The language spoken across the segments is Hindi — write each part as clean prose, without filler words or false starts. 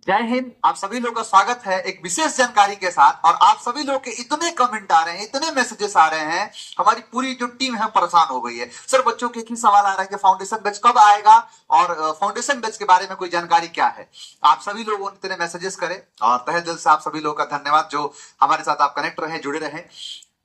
जय हिंद। आप सभी लोगों का स्वागत है एक विशेष जानकारी के साथ। और आप सभी लोग के इतने कमेंट आ रहे हैं, इतने मैसेजेस आ रहे हैं, हमारी पूरी जो टीम है परेशान हो गई है। सर बच्चों के एक ही सवाल आ रहा है कि फाउंडेशन बैच कब आएगा और फाउंडेशन बैच के बारे में कोई जानकारी क्या है। आप सभी लोगों ने इतने मैसेजेस करे और तहे दिल से आप सभी लोगों का धन्यवाद जो हमारे साथ आप कनेक्ट रहे, जुड़े रहे।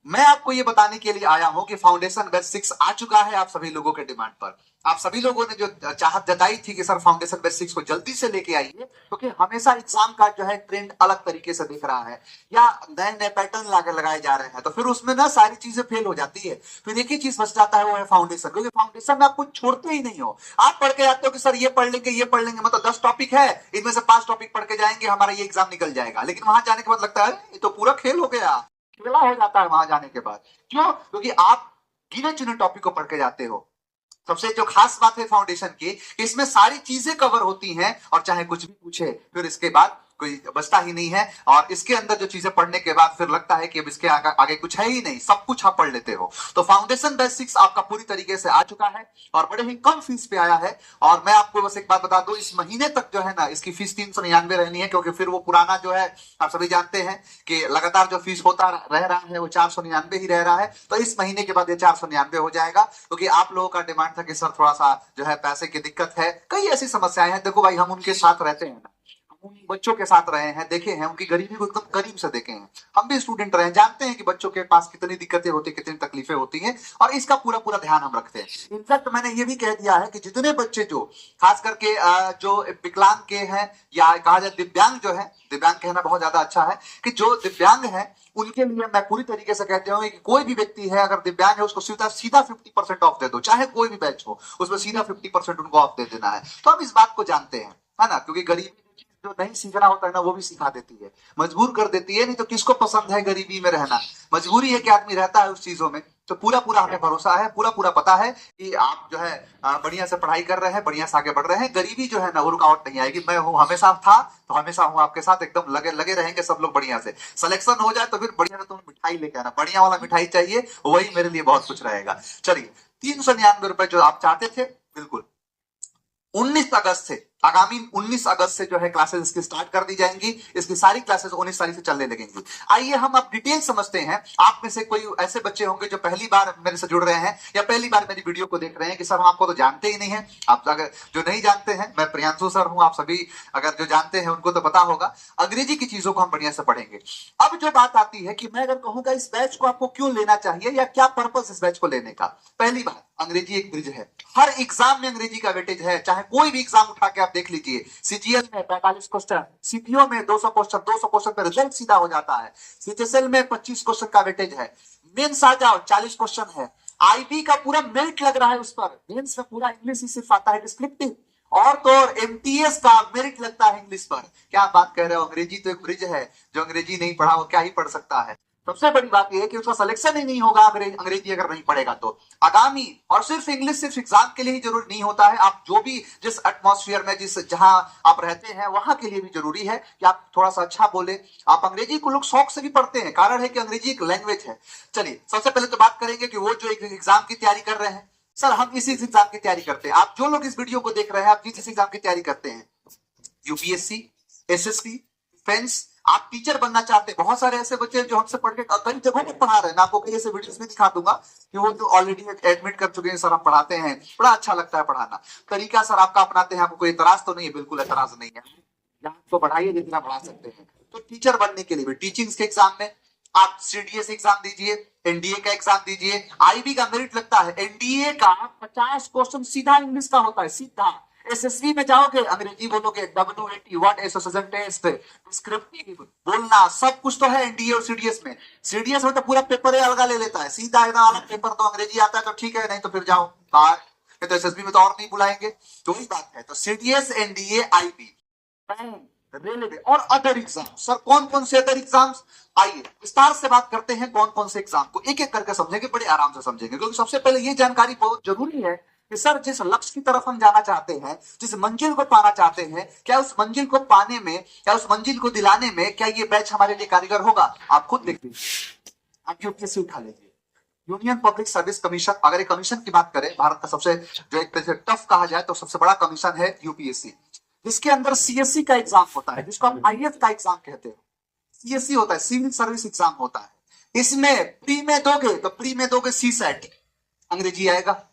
मैं आपको ये बताने के लिए आया हूं कि फाउंडेशन बैच 6 आ चुका है आप सभी लोगों के डिमांड पर। आप सभी लोगों ने जो चाहत जताई थी कि सर फाउंडेशन बैच 6 को जल्दी से लेके आइए, क्योंकि हमेशा एग्जाम का जो है ट्रेंड अलग तरीके से दिख रहा है या नए नए पैटर्न लाके लगाए जा रहे हैं, तो फिर उसमें ना सारी चीजें फेल हो जाती है। फिर एक ही चीज बच जाता है, वो है फाउंडेशन। क्योंकि फाउंडेशन में आप कुछ छोड़ते ही नहीं हो। आप पढ़ के आते हो कि सर ये पढ़ लेंगे, ये पढ़ लेंगे, मतलब 10 टॉपिक है, इनमें से 5 टॉपिक पढ़ के जाएंगे, हमारा ये एग्जाम निकल जाएगा। लेकिन वहां जाने के बाद लगता है ये तो पूरा खेल हो गया, खेला हो जाता है वहां जाने के बाद। क्यों? क्योंकि आप गिने चुने टॉपिक को पढ़ के जाते हो। सबसे जो खास बात है फाउंडेशन की, इसमें सारी चीजें कवर होती हैं और चाहे कुछ भी पूछे फिर इसके बाद कोई बचता ही नहीं है। और इसके अंदर जो चीजें पढ़ने के बाद फिर लगता है कि अब इसके आगे कुछ है ही नहीं, सब कुछ आप पढ़ लेते हो। तो फाउंडेशन बैच 6 आपका पूरी तरीके से आ चुका है और बड़े ही कम फीस पे आया है। और मैं आपको बस एक बात बता दूं, इस महीने तक जो है ना इसकी फीस 399 रहनी है, क्योंकि फिर वो पुराना जो है आप सभी जानते हैं कि लगातार जो फीस होता रह रहा है वो 499 ही रह रहा है। तो इस महीने के बाद ये 499 हो जाएगा, क्योंकि आप लोगों का डिमांड था कि सर थोड़ा सा जो है पैसे की दिक्कत है, कई ऐसी समस्याएं हैं। देखो भाई, हम उनके साथ रहते हैं ना, हम उन बच्चों के साथ रहे हैं, देखे हैं, उनकी गरीबी को एकदम करीब से देखे हैं। हम भी स्टूडेंट रहे हैं, जानते हैं कि बच्चों के पास कितनी दिक्कतें होती, कितनी तकलीफें होती हैं, और इसका पूरा पूरा ध्यान हम रखते हैं। इनफैक्ट मैंने ये भी कह दिया है कि जितने बच्चे जो खास करके जो विकलांग के हैं या कहा जाए दिव्यांग जो है, दिव्यांग कहना बहुत ज्यादा अच्छा है, कि जो दिव्यांग है उनके लिए मैं पूरी तरीके से कहते हूँ कि कोई भी व्यक्ति है अगर दिव्यांग है उसको सीधा सीधा 50% ऑफ दे दो, चाहे कोई भी बैच हो उसमें सीधा 50% उनको ऑफ दे देना है। तो हम इस बात को जानते हैं, है ना, क्योंकि गरीबी जो नहीं सीखना होता है ना वो भी सिखा देती है, मजबूर कर देती है। नहीं तो किसको पसंद है गरीबी में रहना? मजबूरी है कि आदमी रहता है उस चीजों में। तो पूरा पूरा हमें भरोसा है, पूरा पूरा पता है कि आप जो है बढ़िया से पढ़ाई कर रहे हैं, बढ़िया से आगे बढ़ रहे हैं। गरीबी जो है ना वो रुकावट नहीं आएगी। मैं हूँ, हमेशा था तो हमेशा हूँ आपके साथ, एकदम लगे लगे रहेंगे सब लोग बढ़िया से। सिलेक्शन हो जाए तो फिर बढ़िया से तुम मिठाई लेके आना, बढ़िया वाला मिठाई चाहिए, वही मेरे लिए बहुत कुछ रहेगा। चलिए, 399 रुपए जो आप चाहते थे, बिल्कुल 19 अगस्त से, आगामी 19 अगस्त से जो है क्लासेस इसकी स्टार्ट कर दी जाएंगी। इसकी सारी क्लासेस 19 तारीख से चलने लगेंगी। आइए हम अब डिटेल समझते हैं। आप में से कोई ऐसे बच्चे होंगे जो पहली बार मेरे से जुड़ रहे हैं या पहली बार मेरी वीडियो को देख रहे हैं कि सर हम आपको तो जानते ही नहीं है। आप अगर जो नहीं जानते हैं, मैं प्रियांशु सर हूं, आप सभी अगर जो जानते हैं उनको तो पता होगा। अंग्रेजी की चीजों को हम बढ़िया से पढ़ेंगे। अब जो बात आती है कि मैं अगर कहूंगा इस बैच को आपको क्यों लेना चाहिए या क्या पर्पस इस बैच को लेने का। पहली बात, अंग्रेजी एक ब्रिज है। हर एग्जाम में अंग्रेजी का वेटेज है, चाहे कोई भी एग्जाम उठा के आप देख लीजिए। सीजीएल में 45 क्वेश्चन, सीपीओ में 200 क्वेश्चन, 200 क्वेश्चन पे रिजल्ट सीधा हो जाता है। सीएचएसएल में 25 क्वेश्चन का वेटेज है। मेंस आ जाओ 40 क्वेश्चन है। आईबी का पूरा मेरिट लग रहा है उस पर। मेंस में पूरा इंग्लिश ही सिर्फ आता है, डिस्क्रिप्टिव। और तो और एमटीएस का मेरिट लगता है इंग्लिश पर। क्या बात कह रहे हो, अंग्रेजी तो एक ब्रिज है। जो अंग्रेजी नहीं पढ़ा वो क्या ही पढ़ सकता है। सबसे बड़ी बात यह है कि उसका सिलेक्शन ही नहीं होगा अंग्रेजी अगर नहीं पढ़ेगा तो। आगामी और सिर्फ इंग्लिश सिर्फ एग्जाम के लिए ही जरूरी नहीं होता है। आप जो भी जिस एटमॉस्फेयर में जिस जहां आप रहते हैं वहां के लिए भी जरूरी है कि आप थोड़ा सा अच्छा बोले। आप अंग्रेजी को लोग शौक से भी पढ़ते हैं, कारण है कि अंग्रेजी एक लैंग्वेज है। चलिए, सबसे पहले तो बात करेंगे कि वो जो एक एग्जाम की तैयारी कर रहे हैं। सर हम इसी एग्जाम की तैयारी करते हैं। आप जो लोग इस वीडियो को देख रहे हैं, आप जिस एग्जाम की तैयारी करते हैं, यूपीएससी, एसएससी, डिफेंस, आप टीचर बनना चाहते हैं। बहुत सारे ऐसे बच्चे जो हमसे पढ़ के कई जगहों पर पढ़ा रहे हैं। मैं आपको कई ऐसे वीडियोस में दिखा दूंगा कि वो जो ऑलरेडी एडमिट कर चुके हैं, सर हम पढ़ाते हैं, बड़ा अच्छा लगता है पढ़ाना। तरीका सर आपका अपनाते हैं, आपको कोई एतराज तो नहीं है? बिल्कुल एतराज नहीं है। यहाँ तो बढ़ाइए जितना बढ़ा सकते हैं। तो टीचर बनने के लिए भी टीचिंग के एग्जाम में आप सीडीएस एग्जाम दीजिए, एनडीए का एग्जाम दीजिए। आईबी का मेरिट लगता है। एनडीए का 50 क्वेश्चन सीधा इंग्लिश का होता है, सीधा। एसएसबी में जाओगे अंग्रेजी बोलोगे, W81 एसोसिएशन टेस्ट, डिस्क्रिप्टिव बोलना, सब कुछ तो है एनडीए और सीडीएस में। सीडीएस में तो पूरा पेपर ही अलग ले लेता है, सीधा एकदम अलग पेपर। तो अंग्रेजी आता है तो ठीक है, नहीं तो फिर जाओ बाहर। तो एसएसबी में तो और नहीं बुलाएंगे। तो वही बात है। तो सीडीएस, एनडीए, आईबी, रेलवे और अदर एग्जाम। सर कौन कौन से अदर एग्जाम्स? आइए विस्तार से बात करते हैं। कौन कौन से एग्जाम को एक एक करके समझेंगे, बड़े आराम से समझेंगे। क्योंकि सबसे पहले ये जानकारी बहुत जरूरी है कि सर जिस लक्ष्य की तरफ हम जाना चाहते हैं, जिस मंजिल को पाना चाहते हैं, क्या उस मंजिल को पाने में, क्या उस मंजिल को दिलाने में क्या ये बैच हमारे लिए कारीगर होगा? आप खुद देख लीजिए। आप यूपीएससी उठा लीजिए, यूनियन पब्लिक सर्विस कमीशन। अगर एक कमीशन की बात करें, भारत का सबसे जो एक तरह से टफ कहा जाए तो सबसे बड़ा कमीशन है यूपीएससी। इसके अंदर सीएससी का एग्जाम होता है, जिसको आप आईएएस का एग्जाम कहते हैं। सीएससी होता है, सिविल सर्विस एग्जाम होता है। इसमें प्री में दोगे तो प्री में दोगे सी सेट, अंग्रेजी आएगा।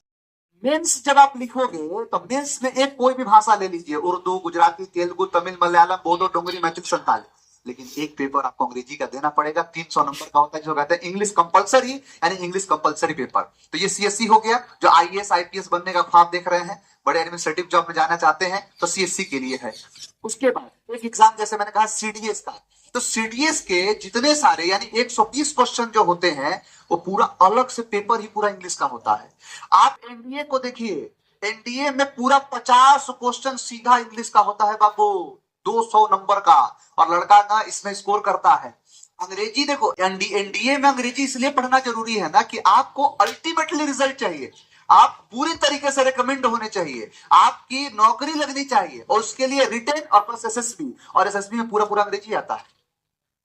मेंस जब आप लिखोगे तो मेंस में एक कोई भी भाषा ले लीजिए, उर्दू, गुजराती, तेलुगु, तमिल, मलयालम, बोडो, डोंगरी, मैथिल, संताली, लेकिन एक पेपर आपको अंग्रेजी का देना पड़ेगा। 300 नंबर का होता है, जो कहते हैं इंग्लिश कंपलसरी, यानी इंग्लिश कंपलसरी पेपर। तो ये सीएससी हो गया। जो आईएएस आईपीएस बनने का ख्वाब देख रहे हैं, बड़े एडमिनिस्ट्रेटिव जॉब में जाना चाहते हैं, तो सीएससी के लिए है। उसके बाद एक एग्जाम, जैसे मैंने कहा सीडीएस का, तो सीडीएस के जितने सारे यानी 120 क्वेश्चन जो होते हैं, वो पूरा अलग से पेपर ही पूरा इंग्लिश का होता है। आप एनडीए को देखिए, एनडीए में पूरा 50 क्वेश्चन सीधा इंग्लिश का होता है बाबू, 200 नंबर का, और लड़का ना इसमें स्कोर करता है। अंग्रेजी देखो, एनडीए में अंग्रेजी इसलिए पढ़ना जरूरी है ना कि आपको अल्टीमेटली रिजल्ट चाहिए, आप पूरी तरीके से रिकमेंड होने चाहिए, आपकी नौकरी लगनी चाहिए, और उसके लिए रिटेन और प्लस एसएसबी, और एसएसबी में पूरा पूरा अंग्रेजी आता है।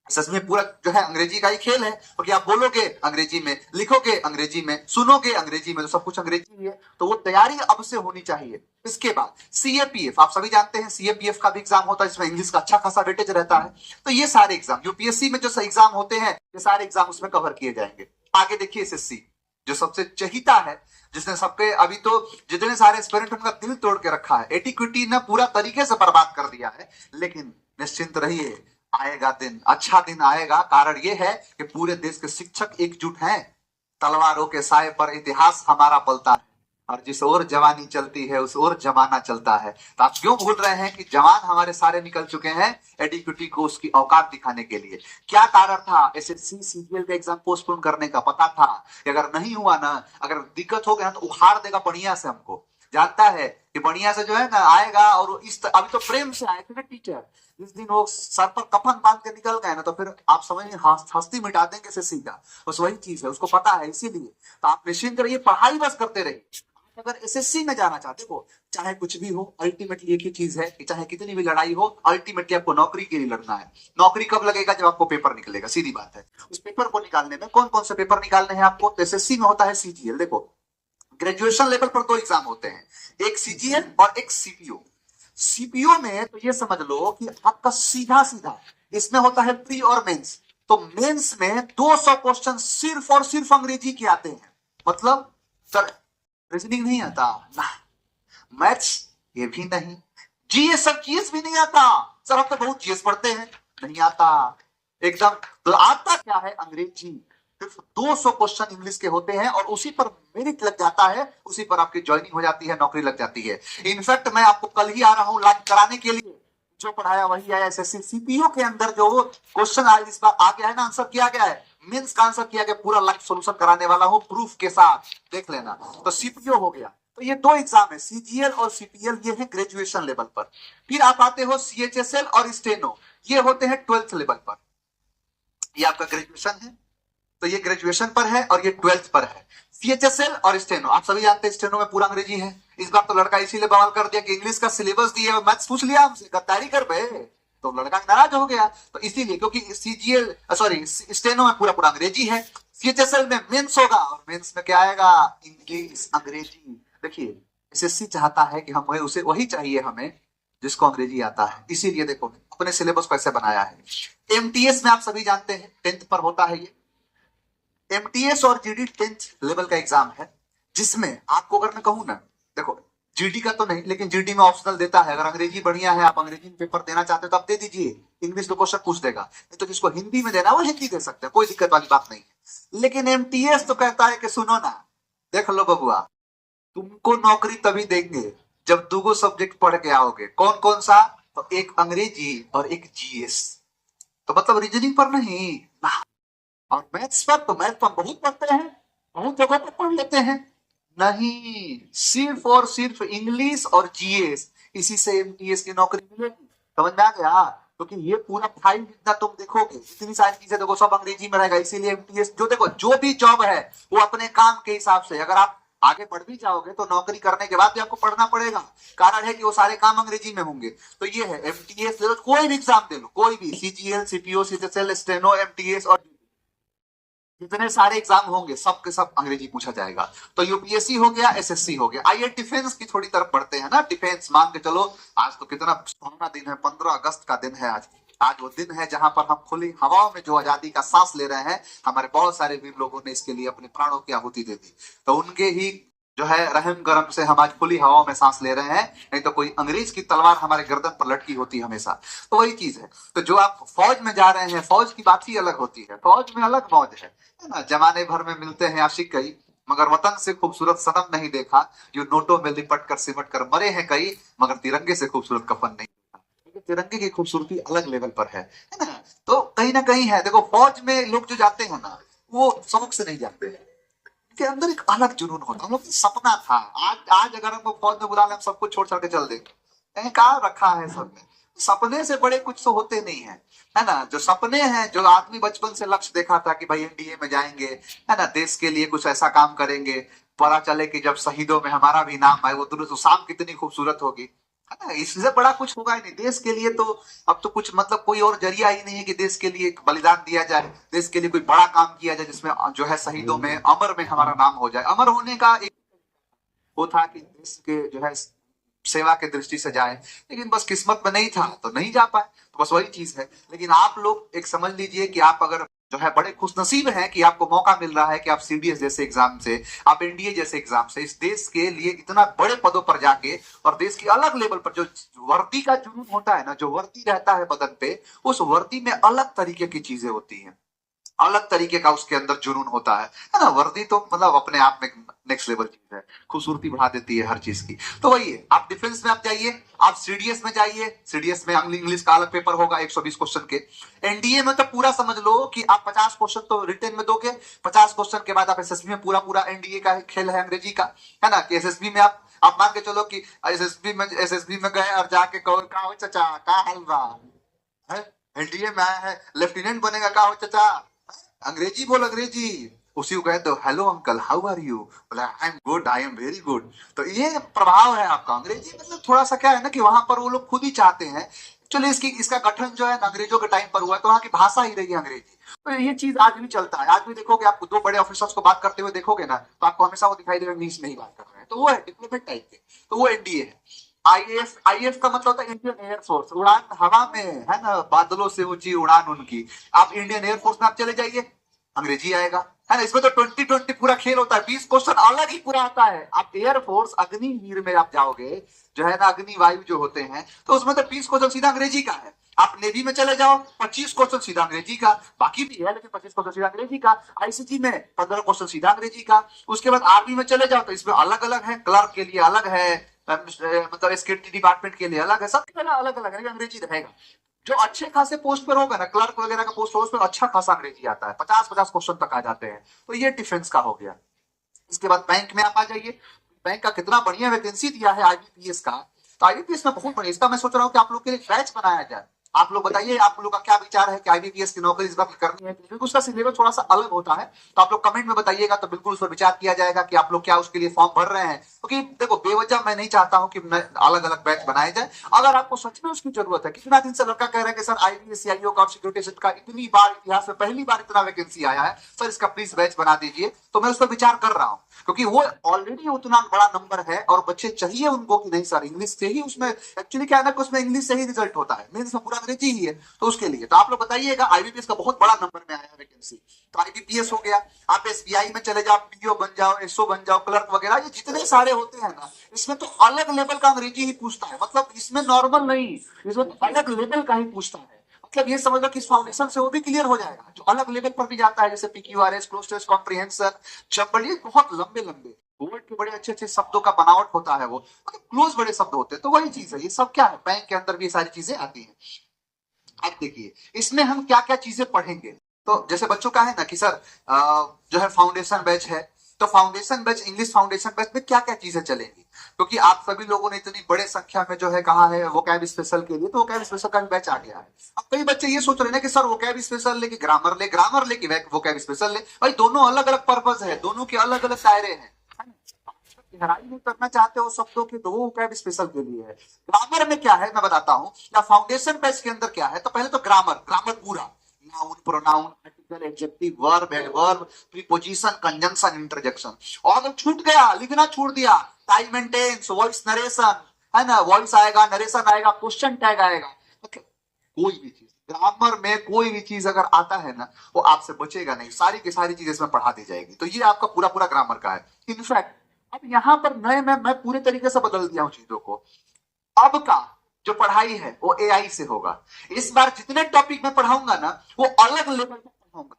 एसएसबी में पूरा जो है अंग्रेजी का ही खेल है, क्योंकि आप बोलोगे अंग्रेजी में, लिखोगे अंग्रेजी में, सुनोगे अंग्रेजी में, तो सब कुछ अंग्रेजी है। तो वो तैयारी अब से होनी चाहिए। इसके बाद सीएपीएफ, आप सभी जानते हैं सीएपीएफ का भी एग्जाम होता है, जिसमें इंग्लिश का अच्छा खासा वेटेज रहता है। तो ये सारे एग्जाम यूपीएससी में जो एग्जाम होते हैं, ये सारे एग्जाम उसमें कवर किए जाएंगे। आगे देखिए एसएससी, जो सबसे चहीता है, जिसने सबके अभी तो जितने सारे एस्पिरेंट उनका दिल तोड़ के रखा है, एटीक्विटी ने पूरा तरीके से बर्बाद कर दिया है। लेकिन निश्चिंत रहिए, आएगा दिन, अच्छा दिन आएगा। कारण यह है कि पूरे देश के शिक्षक एकजुट हैं। तलवारों के साए पर इतिहास हमारा पलता है, और जिस ओर जवानी चलती है उस ओर जमाना चलता है। तो आप क्यों भूल रहे हैं कि जवान हमारे सारे निकल चुके हैं एडीक्यूटी को उसकी औकात दिखाने के लिए। क्या कारण था एसएससी सीजीएल का एग्जाम पोस्टपोन करने का? पता था कि अगर नहीं हुआ ना, अगर दिक्कत हो गया ना, तो उखाड़ देगा बढ़िया से हमको। जानता है कि बढ़िया से जो है ना आएगा, और अभी तो प्रेम से आए थे ना टीचर, जिस दिन वो सर पर कफन बांध के निकल गए ना, तो फिर आप समझ हस्ती मिटा देंगे एसएससी का। बस वही चीज है, उसको पता है। इसीलिए तो आप निश्चिंत रहिए, पढ़ाई बस करते रहिए। अगर एसएससी में जाना चाहते हो, चाहे कुछ भी हो, अल्टीमेटली एक ही चीज है कि चाहे कितनी भी लड़ाई हो, अल्टीमेटली आपको नौकरी के लिए लड़ना है। नौकरी कब लगेगा? जब आपको पेपर निकलेगा, सीधी बात है। उस पेपर को निकालने में कौन कौन से पेपर निकालने हैं आपको? तो एसएससी में होता है सीजीएल। देखो, ग्रेजुएशन लेवल पर 2 एग्जाम होते हैं, एक सीजीएल और एक सीपीओ। सीपीओ में तो ये समझ लो कि आपका सीधा सीधा इसमें होता है प्री और मेंस। तो मेंस में 200 क्वेश्चन सिर्फ और सिर्फ अंग्रेजी के आते हैं। मतलब सर रीजनिंग नहीं आता ना, मैथ्स ये भी नहीं, जीएस सर जीएस भी नहीं आता सर, हम तो बहुत जीएस पढ़ते हैं, नहीं आता एकदम। तो आता क्या है? अंग्रेजी। सिर्फ 200 क्वेश्चन इंग्लिश के होते हैं, और उसी पर मेरिट लग जाता है, उसी पर आपकी ज्वाइनिंग हो जाती है, नौकरी लग जाती है। इनफैक्ट मैं आपको कल ही आ रहा हूं लाइव कराने के लिए, जो पढ़ाया वही आया। एसएससी सीपीओ के अंदर जो क्वेश्चन आज इस बार आ गया है ना, आंसर किया गया है, मेंस का आंसर किया गया, पूरा लाइव सॉल्यूशन कराने वाला हूं प्रूफ के साथ, देख लेना। तो सीपीओ हो गया। तो ये 2 एग्जाम है, सीजीएल और सीपीएल, ये है ग्रेजुएशन लेवल पर। फिर आप आते हो सीएचएसएल और स्टेनो, ये होते हैं 12th लेवल पर। ये आपका ग्रेजुएशन है, तो ये ग्रेजुएशन पर है, और ये 12th पर है। सीएचएसएल और स्टेनो, आप सभी जानते हैं स्टेनो में पूरा अंग्रेजी है। इस बार तो लड़का इसीलिए बवाल कर दिया कि इंग्लिश का सिलेबस दिया, मैथ्स पूछ लिया हमसे, गद्दारी कर बे, तो लड़का नाराज हो गया। तो इसीलिए, क्योंकि सीजीएल सॉरी स्टेनो में पूरा पूरा अंग्रेजी है। सीएचएसएल में मेंस होगा, और मेंस में क्या आएगा? इंग्लिश, अंग्रेजी। देखिए एसएससी चाहता है कि हम उसे वही चाहिए हमें जिसको अंग्रेजी आता है। इसीलिए देखो अपने सिलेबस को ऐसे बनाया है। एमटीएस में आप सभी जानते हैं 10th पर होता है ये। एमटीएस और जीडी 10th लेवल का एग्जाम है, जिसमें आपको अगर मैं कहूं ना, देखो जीडी का तो नहीं, लेकिन जीडी में ऑप्शनल देता है। अगर अंग्रेजी बढ़िया है, आप अंग्रेजी में पेपर देना चाहते हो तो आप दे दीजिए, इंग्लिश तो क्वेश्चन पूछ देगा। नहीं तो जिसको हिंदी में देना वो हिंदी दे सकते हैं, कोई दिक्कत वाली बात नहीं है। लेकिन एमटीएस तो कहता है कि सुनो ना, देख लो बबुआ, तुमको नौकरी तभी देंगे जब 2 सब्जेक्ट पढ़ के आओगे। कौन कौन सा? तो एक अंग्रेजी और एक जीएस। तो मतलब रीजनिंग पर नहीं ना, और मैथ्स पर तो मैथ पर बहुत पढ़ते हैं, बहुत जगह पर पढ़ लेते हैं, नहीं, सिर्फ और सिर्फ इंग्लिश और जीएस। इसी से एमटीएस की नौकरी मिलेगी। समझ में आ गया? क्योंकि ये पूरा फाइल जितना तुम देखोगे, जितनी सारी चीजें देखो, सब अंग्रेजी में रहेगा। इसीलिए एमटीएस जो देखो, जो भी जॉब है वो अपने काम के हिसाब से, अगर आप आगे बढ़ भी जाओगे तो नौकरी करने के बाद भी आपको पढ़ना पड़ेगा। कारण है कि वो सारे काम अंग्रेजी में होंगे। तो ये है एमटीएस, कोई भी एग्जाम दे लो, कोई भी, CGL, CPO, CHSL, steno, MTS और जितने सारे एग्जाम होंगे सब के सब अंग्रेजी पूछा जाएगा। तो यूपीएससी हो गया, एसएससी हो गया। आइए डिफेंस की थोड़ी तरफ बढ़ते हैं ना। डिफेंस मान के चलो, आज तो कितना सुहाना दिन है, 15 अगस्त का दिन है आज। आज वो दिन है जहां पर हम खुली हवाओं में जो आजादी का सांस ले रहे हैं, हमारे बहुत सारे वीर लोगों ने इसके लिए अपने प्राणों की आहुति दे दी। तो उनके ही जो है रहम करम से हम आज खुली हवाओं में सांस ले रहे हैं, नहीं तो कोई अंग्रेज की तलवार हमारे गर्दन पर लटकी होती हमेशा। तो वही चीज है। तो जो आप फौज में जा रहे हैं, फौज की बात ही अलग होती है, फौज में अलग मौज है ना। जमाने भर में मिलते हैं आशिक कई, मगर वतन से खूबसूरत सनम नहीं देखा। जो नोटों में लिपट कर सिमट कर मरे हैं कई, मगर तिरंगे से खूबसूरत कफन नहीं देखा। क्योंकि तिरंगे की खूबसूरती अलग लेवल पर है ना। तो कहीं ना कहीं है। देखो फौज में लोग जो जाते हैं ना, वो शौक से नहीं जाते हैं, के अंदर एक अलग जुनून होता है। हम लोग का सपना था। आज आज अगर हमको फौज में बुला ले, हम सब कुछ छोड़ छाड़ के चल देंगे। कहीं कहाँ रखा है सब में। सपने से बड़े कुछ तो होते नहीं है ना। जो सपने हैं, जो आदमी बचपन से लक्ष्य देखा था कि भाई एनडीए में जाएंगे, है ना, देश के लिए कुछ ऐसा काम करेंगे, पता चले कि जब शहीदों में हमारा भी नाम आए, वो दुरुस्त शाम कितनी खूबसूरत होगी, है ना। इससे बड़ा कुछ होगा ही नहीं देश के लिए। तो अब तो कुछ मतलब कोई और जरिया ही नहीं है कि देश के लिए एक बलिदान दिया जाए, देश के लिए कोई बड़ा काम किया जाए जिसमें जो है शहीदों में, अमर में हमारा नाम हो जाए। अमर होने का एक वो था कि देश के जो है सेवा के दृष्टि से जाए, लेकिन बस किस्मत में नहीं था तो नहीं जा पाए। तो बस वही चीज है। लेकिन आप लोग एक समझ लीजिए कि आप अगर जो है बड़े खुशनसीब हैं कि आपको मौका मिल रहा है कि आप सीडीएस जैसे एग्जाम से, आप एनडीए जैसे एग्जाम से इस देश के लिए इतना बड़े पदों पर जाके, और देश की अलग लेवल पर जो वर्दी का जुनून होता है ना, जो वर्दी रहता है बदन पे, उस वर्दी में अलग तरीके की चीजें होती हैं, अलग तरीके का उसके अंदर जुनून होता है ना। वर्दी तो मतलब अपने आप में नेक्स्ट लेवल चीज है, खूबसूरती बढ़ा देती है हर चीज की। तो वही है। आप डिफेंस में आप जाइए, आप सीडीएस में जाइए। सीडीएस में इंग्लिश का अलग पेपर होगा 120 क्वेश्चन के। एनडीए में तो पूरा समझ लो कि आप 50 क्वेश्चन तो रिटेन में दोगे, 50 क्वेश्चन के बाद आप एसएसबी में पूरा पूरा एनडीए का खेल है अंग्रेजी का, है ना। कि एसएसबी में आप मान के चलो कि एसएसबी में गए और जाके कहो का हो चचा, का हाल बा है, एनडीए में आया है, लेफ्टिनेंट बनेगा, का हो चचा, अंग्रेजी बोल अंग्रेजी। उसी को कहते हो hello uncle how are you, बोला I am good, I am very good. तो ये प्रभाव है आपका। अंग्रेजी मतलब थोड़ा सा क्या है ना कि वहां पर वो लोग खुद ही चाहते हैं। चलिए इसका गठन जो है अंग्रेजों के टाइम पर हुआ है, तो वहां की भाषा ही रही है अंग्रेजी। तो ये चीज आज भी चलता है। आज भी देखोगे, आप दो बड़े ऑफिसर्स को बात करते हुए देखोगे ना, तो आपको हमेशा वो दिखाई देगा इंग्लिश में ही बात कर रहे हैं। तो वो है डिप्लोमेट टाइप के। तो वो एनडीए है। आईएएफ का मतलब होता है इंडियन एयरफोर्स, उड़ान हवा में, है ना, बादलों से ऊंची उड़ान उनकी। आप इंडियन एयरफोर्स में आप चले जाइए, अंग्रेजी आएगा, है ना। इसमें तो 2020 पूरा खेल होता है, 20 क्वेश्चन अलग ही पूरा आता है। आप एयरफोर्स अग्निवीर में आप जाओगे, जो है ना अग्नि वायु जो होते हैं, तो उसमें तो 20 क्वेश्चन सीधा अंग्रेजी का है। आप नेवी में चले जाओ, 25 क्वेश्चन सीधा अंग्रेजी का, बाकी भी है लेकिन 25 क्वेश्चन सीधा अंग्रेजी का। आईसीजी में 15 क्वेश्चन सीधा अंग्रेजी का। उसके बाद आर्मी में चले जाओ तो इसमें अलग अलग है, क्लर्क के लिए अलग है, मतलब सिक्योरिटी डिपार्टमेंट के लिए अलग है, सबके लिए अलग अलग है, अंग्रेजी रहेगा। जो अच्छे खासे पोस्ट पर होगा ना, क्लर्क वगैरह का पोस्ट हो, उसमें अच्छा खासा अंग्रेजी आता है, 50-50 क्वेश्चन तक आ जाते हैं। तो ये डिफेंस का हो गया। इसके बाद बैंक में आप आ जाइए। बैंक का कितना बढ़िया वैकेंसी दिया है आईबीपीएस का। तो आईबीपीएस में बहुत बढ़िया, इसका मैं सोच रहा हूँ कि आप लोग के लिए बैच बनाया जाए। आप लोग बताइए, आप लोग का क्या विचार है कि आईबीपीएस की नौकरी इस बार करनी है, क्योंकि उसका सिलेबस थोड़ा सा अलग होता है। तो आप लोग कमेंट में बताइएगा, तो बिल्कुल उस पर विचार किया जाएगा कि आप लोग क्या उसके लिए फॉर्म भर रहे हैं। क्योंकि देखो बेवजह मैं नहीं चाहता हूं कि अलग अलग बैच बनाए जाए। अगर आपको सच में उसकी जरूरत है, कितना दिन से लड़का कह रहा है कि सर आईपीएस सीआईओ का और सिक्योरिटी सेट का इतनी बार इतिहास में पहली बार इतना वैकेंसी आया है, सर इसका प्लीज बैच बना दीजिए। तो मैं उस पर विचार कर रहा हूं, क्योंकि वो ऑलरेडी उतना बड़ा नंबर है और बच्चे चाहिए उनको कि नहीं सर इंग्लिश से ही, उसमें एक्चुअली क्या है ना कि उसमें इंग्लिश से ही रिजल्ट होता है, मेंस में पूरा अंग्रेजी ही है। तो उसके लिए तो आप लोग बताइएगा। आईबीपीएस का बहुत बड़ा नंबर में आया है वैकेंसी। तो आईबीपीएस हो गया। आप एसबीआई में चले जाओ, पीओ बन जाओ, एसओ बन जाओ, क्लर्क वगैरह, ये जितने सारे होते हैं ना, इसमें तो अलग लेवल का अंग्रेजी ही पूछता है। मतलब इसमें नॉर्मल नहीं, इसमें तो अलग लेवल का ही पूछता है। मतलब ये समझ लो कि इस फाउंडेशन से वो भी क्लियर हो जाएगा, जो अलग लेवल पर भी जाता है, जैसे PQRS, cloze test comprehension, jumble, ये बहुत लंबे लंबे वर्ड के बड़े अच्छे अच्छे शब्दों का बनावट होता है, वो मतलब क्लोज बड़े शब्द होते हैं। तो वही चीज है, ये सब क्या है, बैंक के अंदर भी ये सारी चीजें आती हैं। अब देखिए इसमें हम क्या क्या चीजें पढ़ेंगे। तो जैसे बच्चों का है ना कि सर जो है फाउंडेशन बैच है, तो foundation batch, English foundation batch में क्या क्या चीजें चलेंगी। क्योंकि आप सभी लोगों ने इतनी बड़े संख्या में जो है कहा है वोकैब स्पेशल के लिए, तो वोकैब स्पेशल का भी बैच आ गया है। अब कई बच्चे ये सोच रहे हैं कि सर वोकैब स्पेशल ले कि ग्रामर ले, ग्रामर ले कि वोकैब स्पेशल ले। भाई दोनों अलग अलग पर्पज है, दोनों के अलग अलग दायरे हैं। गहराई में करना चाहते हो शब्दों की, तो वो वोकैब स्पेशल के लिए है। ग्रामर में क्या है मैं बताता हूँ, या फाउंडेशन बैच के अंदर क्या है। तो पहले तो ग्रामर, ग्रामर पूरा, noun, pronoun, article, adjective, verb, adverb, preposition, conjunction, interjection. और अगर छूट गया, लिखना छोड़ दिया, time and tense, voice narration, है ना, वॉइस आएगा, नरेशन आएगा, क्वेश्चन टैग आएगा, मतलब कोई भी चीज ग्रामर में कोई भी चीज अगर आता है ना, वो आपसे बचेगा नहीं, सारी की सारी चीजें इसमें पढ़ा दी जाएगी। तो ये आपका पूरा पूरा ग्रामर का है। इनफैक्ट अब यहाँ पर नए में मैं पूरे तरीके से बदल दिया हूं चीजों को। अब का जो पढ़ाई है वो एआई से होगा। इस बार जितने टॉपिक मैं पढ़ाऊंगा ना, वो अलग लेवल पर पढ़ाऊंगा।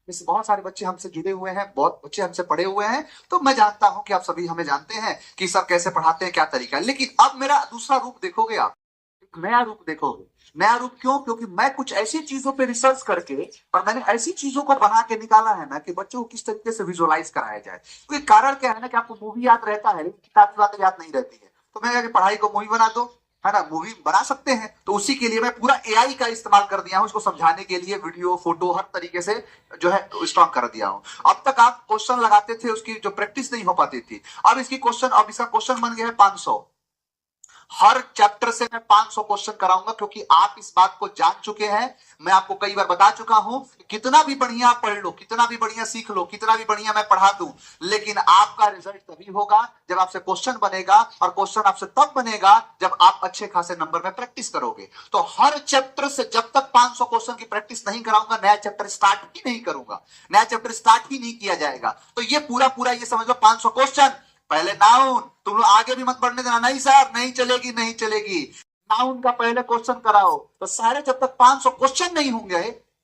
जैसे बहुत सारे बच्चे हमसे जुड़े हुए हैं, बहुत बच्चे हमसे पढ़े हुए हैं, तो मैं जानता हूं कि आप सभी हमें जानते हैं कि सर कैसे पढ़ाते हैं, क्या तरीका है। लेकिन अब मेरा दूसरा रूप देखोगे आप, एक नया रूप देखोगे। नया रूप क्यों? क्योंकि मैं कुछ ऐसी चीजों पे रिसर्च करके, और मैंने ऐसी चीजों को बना के निकाला है ना कि बच्चों को किस तरीके से विजुअलाइज कराया जाए। क्योंकि कारण क्या है ना कि आपको मूवी याद रहता है लेकिन किताब की बातें याद नहीं रहती है। तो मैं कहा कि पढ़ाई को मूवी बना दो, है ना, मूवी बना सकते हैं। तो उसी के लिए मैं पूरा एआई का इस्तेमाल कर दिया हूं, इसको समझाने के लिए वीडियो, फोटो, हर तरीके से जो है स्ट्रॉन्ग कर दिया हूं। अब तक आप क्वेश्चन लगाते थे, उसकी जो प्रैक्टिस नहीं हो पाती थी, अब इसका क्वेश्चन बन गया है 500। हर चैप्टर से मैं 500 क्वेश्चन कराऊंगा, क्योंकि आप इस बात को जान चुके हैं। मैं आपको कई बार बता चुका हूं, कितना भी बढ़िया आप पढ़ लो, कितना भी बढ़िया सीख लो, कितना भी बढ़िया मैं पढ़ा दूं, लेकिन आपका रिजल्ट तभी होगा जब आपसे क्वेश्चन बनेगा। और क्वेश्चन आपसे तब बनेगा जब आप अच्छे खासे नंबर में प्रैक्टिस करोगे। तो हर चैप्टर से जब तक 500 क्वेश्चन की प्रैक्टिस नहीं कराऊंगा, नया चैप्टर स्टार्ट ही नहीं करूंगा, नया चैप्टर स्टार्ट ही नहीं किया जाएगा। तो ये पूरा पूरा ये समझ लो 500 क्वेश्चन। पहले नाउन, तुम लोग आगे भी मत बढ़ने देना, नहीं सर नहीं चलेगी, नहीं चलेगी। नाउन का पहले क्वेश्चन कराओ। तो सारे जब तक 500 क्वेश्चन नहीं होंगे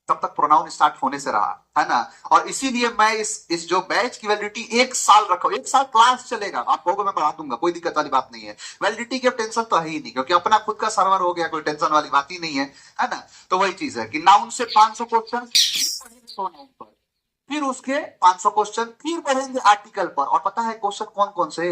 तब तक प्रोनाउन स्टार्ट होने से रहा, है ना। और इसीलिए मैं इस जो बैच की वैलिडिटी 1 साल रखा हूं। 1 साल क्लास चलेगा, आप कहोगे मैं पढ़ा दूंगा, कोई दिक्कत वाली बात नहीं है। वैलिडिटी की टेंशन तो है ही नहीं, क्योंकि अपना खुद का सर्वर हो गया, कोई टेंशन वाली बात ही नहीं है ना। तो वही चीज है कि नाउन से 500 क्वेश्चन, पर फिर उसके 500 क्वेश्चन फिर पढ़ेंगे आर्टिकल पर। और पता है क्वेश्चन कौन कौन से?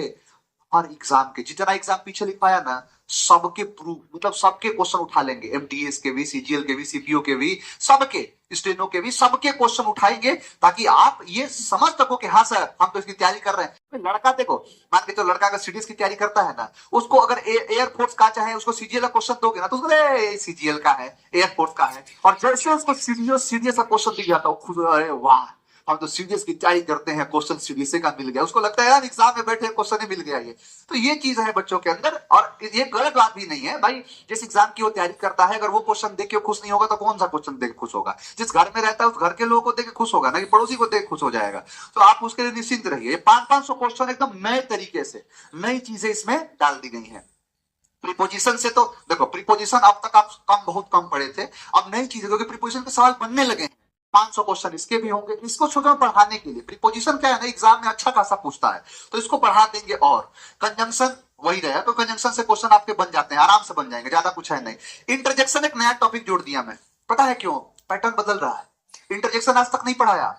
हर एग्जाम के, जितना एग्जाम पीछे लिख पाया ना, सबके प्रूफ, मतलब सबके क्वेश्चन उठा लेंगे। एमटीएस के भी, सीजीएल के भी, सीपीओ के भी, सबके, स्टेनो के भी, सबके क्वेश्चन उठाएंगे, ताकि आप ये समझ सको कि हाँ सर हम तो इसकी तैयारी कर रहे हैं। लड़का देखो, मान के तो लड़का अगर सीडीएस की तैयारी करता है ना, उसको अगर एयरफोर्स का चाहे उसको सीजीएल का क्वेश्चन दोगे ना, तो उसको सीजीएल का है, एयरफोर्स का है। और जैसे उसको सीडीएस का क्वेश्चन दिख जाता है, खुद अरे वाह हम तो सीडीएस की तैयारी करते हैं, क्वेश्चन सीडीएस का मिल गया। उसको लगता है यार एग्जाम में बैठे क्वेश्चन ही मिल गया ये। तो ये चीज है बच्चों के अंदर, और ये गलत बात भी नहीं है भाई। जिस एग्जाम की वो तैयारी करता है, अगर वो क्वेश्चन देख के खुश नहीं होगा तो कौन सा क्वेश्चन देख खुश होगा? जिस घर में रहता है उस घर के लोगों को देख के खुश होगा ना, कि पड़ोसी को देख खुश हो जाएगा। तो आप उसके लिए निश्चिंत रहिए। 500 क्वेश्चन एकदम नए तरीके से, नई चीजें इसमें डाल दी गई है। प्रीपोजिशन से तो देखो, प्रीपोजिशन अब तक आप बहुत कम पढ़े थे, अब नई चीजें, क्योंकि प्रीपोजिशन के सवाल बनने लगे हैं। 500 क्वेश्चन इसके भी होंगे। इसको छोटा पढ़ाने के लिए, प्रीपोजिशन क्या है ना, एग्जाम में अच्छा खासा पूछता है, तो इसको पढ़ा देंगे। और कंजंक्शन वही रहेगा, तो कंजंक्शन से क्वेश्चन आपके बन जाते हैं, आराम से बन जाएंगे, ज्यादा कुछ है नहीं। इंटरजेक्शन एक नया टॉपिक जोड़ दिया मैं, पता है क्यों? पैटर्न बदल रहा है। इंटरजेक्शन आज तक नहीं पढ़ाया।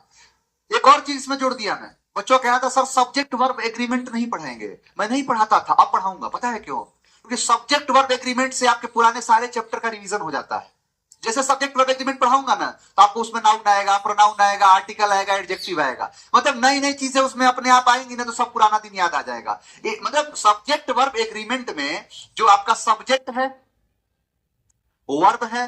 एक और चीज इसमें जोड़ दिया मैं। बच्चों कह रहा था सर सब्जेक्ट वर्ब एग्रीमेंट नहीं पढ़ाएंगे, मैं नहीं पढ़ाता था, अब पढ़ाऊंगा। पता है क्यों? क्योंकि सब्जेक्ट वर्ब एग्रीमेंट से आपके पुराने सारे चैप्टर का रिवीजन हो जाता है। जैसे सब्जेक्ट वर्ब एग्रीमेंट पढ़ाऊंगा ना, तो आपको उसमें नाउन आएगा, प्रोनाउन आएगा, आर्टिकल आएगा, एडजेक्टिव आएगा, मतलब नई नई चीजें उसमें अपने आप आएंगी ना, तो सब पुराना दिन याद आ जाएगा। मतलब सब्जेक्ट वर्ब एग्रीमेंट में जो आपका सब्जेक्ट है, वर्ब है,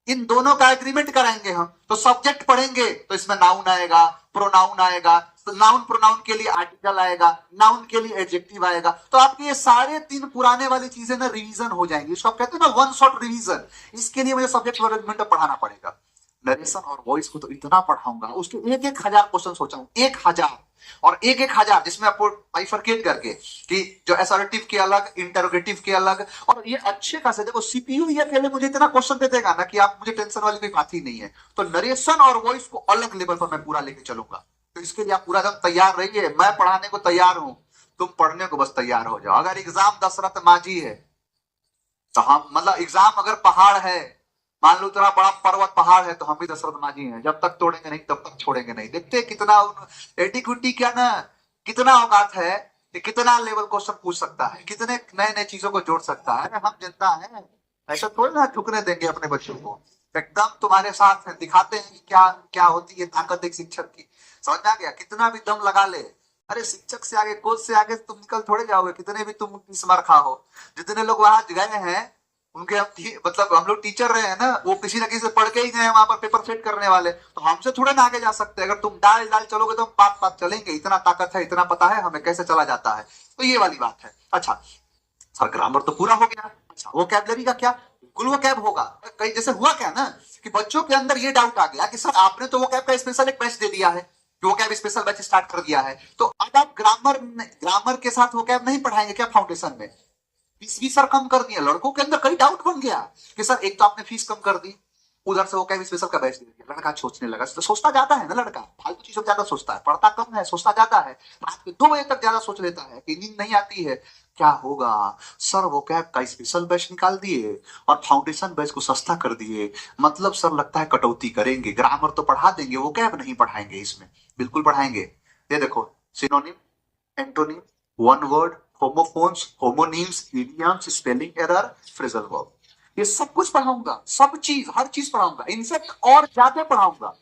इन दोनों का एग्रीमेंट कराएंगे हम। तो सब्जेक्ट पढ़ेंगे तो इसमें नाउन आएगा, प्रोनाउन आएगा, तो नाउन प्रोनाउन के लिए आर्टिकल आएगा, नाउन के लिए एडजेक्टिव आएगा। तो आपके ये सारे 3 पुराने वाली चीजें ना रिवीजन हो जाएंगी। इसको कहते हैं ना वन शॉट रिवीजन। इसके लिए मुझे सब्जेक्ट मैनेजमेंट पढ़ाना पड़ेगा। नरेशन और वॉइस को तो इतना पढ़ाऊंगा, उसके 1000 क्वेश्चन सोचा हूं, 1000 और 1000 जिसमें आपको बाइफरकेट करके कि जो असर्टिव के अलग, इंटरोगेटिव के अलग। और ये अच्छे खासे देखो, सीपीयू ये अकेले मुझे इतना क्वेश्चन दे देगा ना कि आप, मुझे टेंशन वाली कोई बात ही नहीं है। तो नरेशन और वॉइस को अलग लेवल पर मैं पूरा लेके चलूंगा। तो इसके लिए आप पूरा एकदम तैयार रहिए। मैं पढ़ाने को तैयार हूं, तुम पढ़ने को बस तैयार हो जाओ। अगर एग्जाम दशरथ मांझी है तो हम, मतलब एग्जाम अगर पहाड़ है, मान लो इतना बड़ा पर्वत पहाड़ है, तो हम भी दशरथ मांझी हैं। जब तक तोड़ेंगे नहीं तब तक छोड़ेंगे नहीं। देखते कितना एटीक्विटी क्या ना, कितना औकात है कि कितना लेवल क्वेश्चन पूछ सकता है, कितने नए नए चीजों को जोड़ सकता है। अरे हम जनता है, ऐसा थोड़ी ना झुकने देंगे अपने बच्चों को। एकदम तुम्हारे साथ है, दिखाते हैं कि क्या क्या होती है ताकत एक शिक्षक की। समझ में आ गया? कितना भी दम लगा ले, अरे शिक्षक से आगे, कोच से आगे तुम निकल थोड़े जाओगे, कितने भी तुम इस मार खा हो। जितने लोग वहां गए हैं उनके मतलब हम लोग टीचर रहे हैं ना, वो किसी ना किसी से पढ़ के ही गए वहां पर पेपर सेट करने वाले, तो हमसे थोड़े ना आगे जा सकते। अगर तुम डाल डाल चलोगे तो हम पात पात चलेंगे, इतना ताकत है, इतना पता है हमें कैसे चला जाता है। तो ये वाली बात है। अच्छा सर ग्रामर तो पूरा हो गया, अच्छा वोकैबुलरी का क्या? बिल्कुल वोकैब होगा। कई जैसे हुआ क्या ना कि बच्चों के अंदर ये डाउट आ गया कि सर आपने तो वोकैब का स्पेशल एक बैच दे दिया है, वोकैब स्पेशल बैच स्टार्ट कर दिया है, तो अब आप ग्रामर के साथ वोकैब नहीं पढ़ाएंगे क्या फाउंडेशन में? फीस भी सर कम कर दिया। लड़कों के अंदर कई डाउट बन गया कि सर एक तो आपने फीस कम कर दी, उधर से वो क्या स्पेशल का बैच दे दिया। लड़का सोचने लगा, तो सोचता ज्यादा है ना, लड़का फालतू चीजों में ज्यादा सोचता है, पढ़ता कम है, सोचता ज्यादा है, रात के 2 बजे तक ज्यादा सोच लेता है कि नींद नहीं आती है। क्या होगा सर, वो कैब का स्पेशल बैच निकाल दिए और फाउंडेशन बैच को सस्ता कर दिए, मतलब सर लगता है कटौती करेंगे, ग्रामर तो पढ़ा देंगे, वो कैब नहीं पढ़ाएंगे। इसमें बिल्कुल पढ़ाएंगे। ये देखो synonym, antonym, one word, homophones, homonyms, idioms, spelling error, phrasal verb, ये सब कुछ पढ़ाऊंगा, सब चीज हर चीज पढ़ाऊंगा, इनफैक्ट और ज्यादा पढ़ाऊंगा,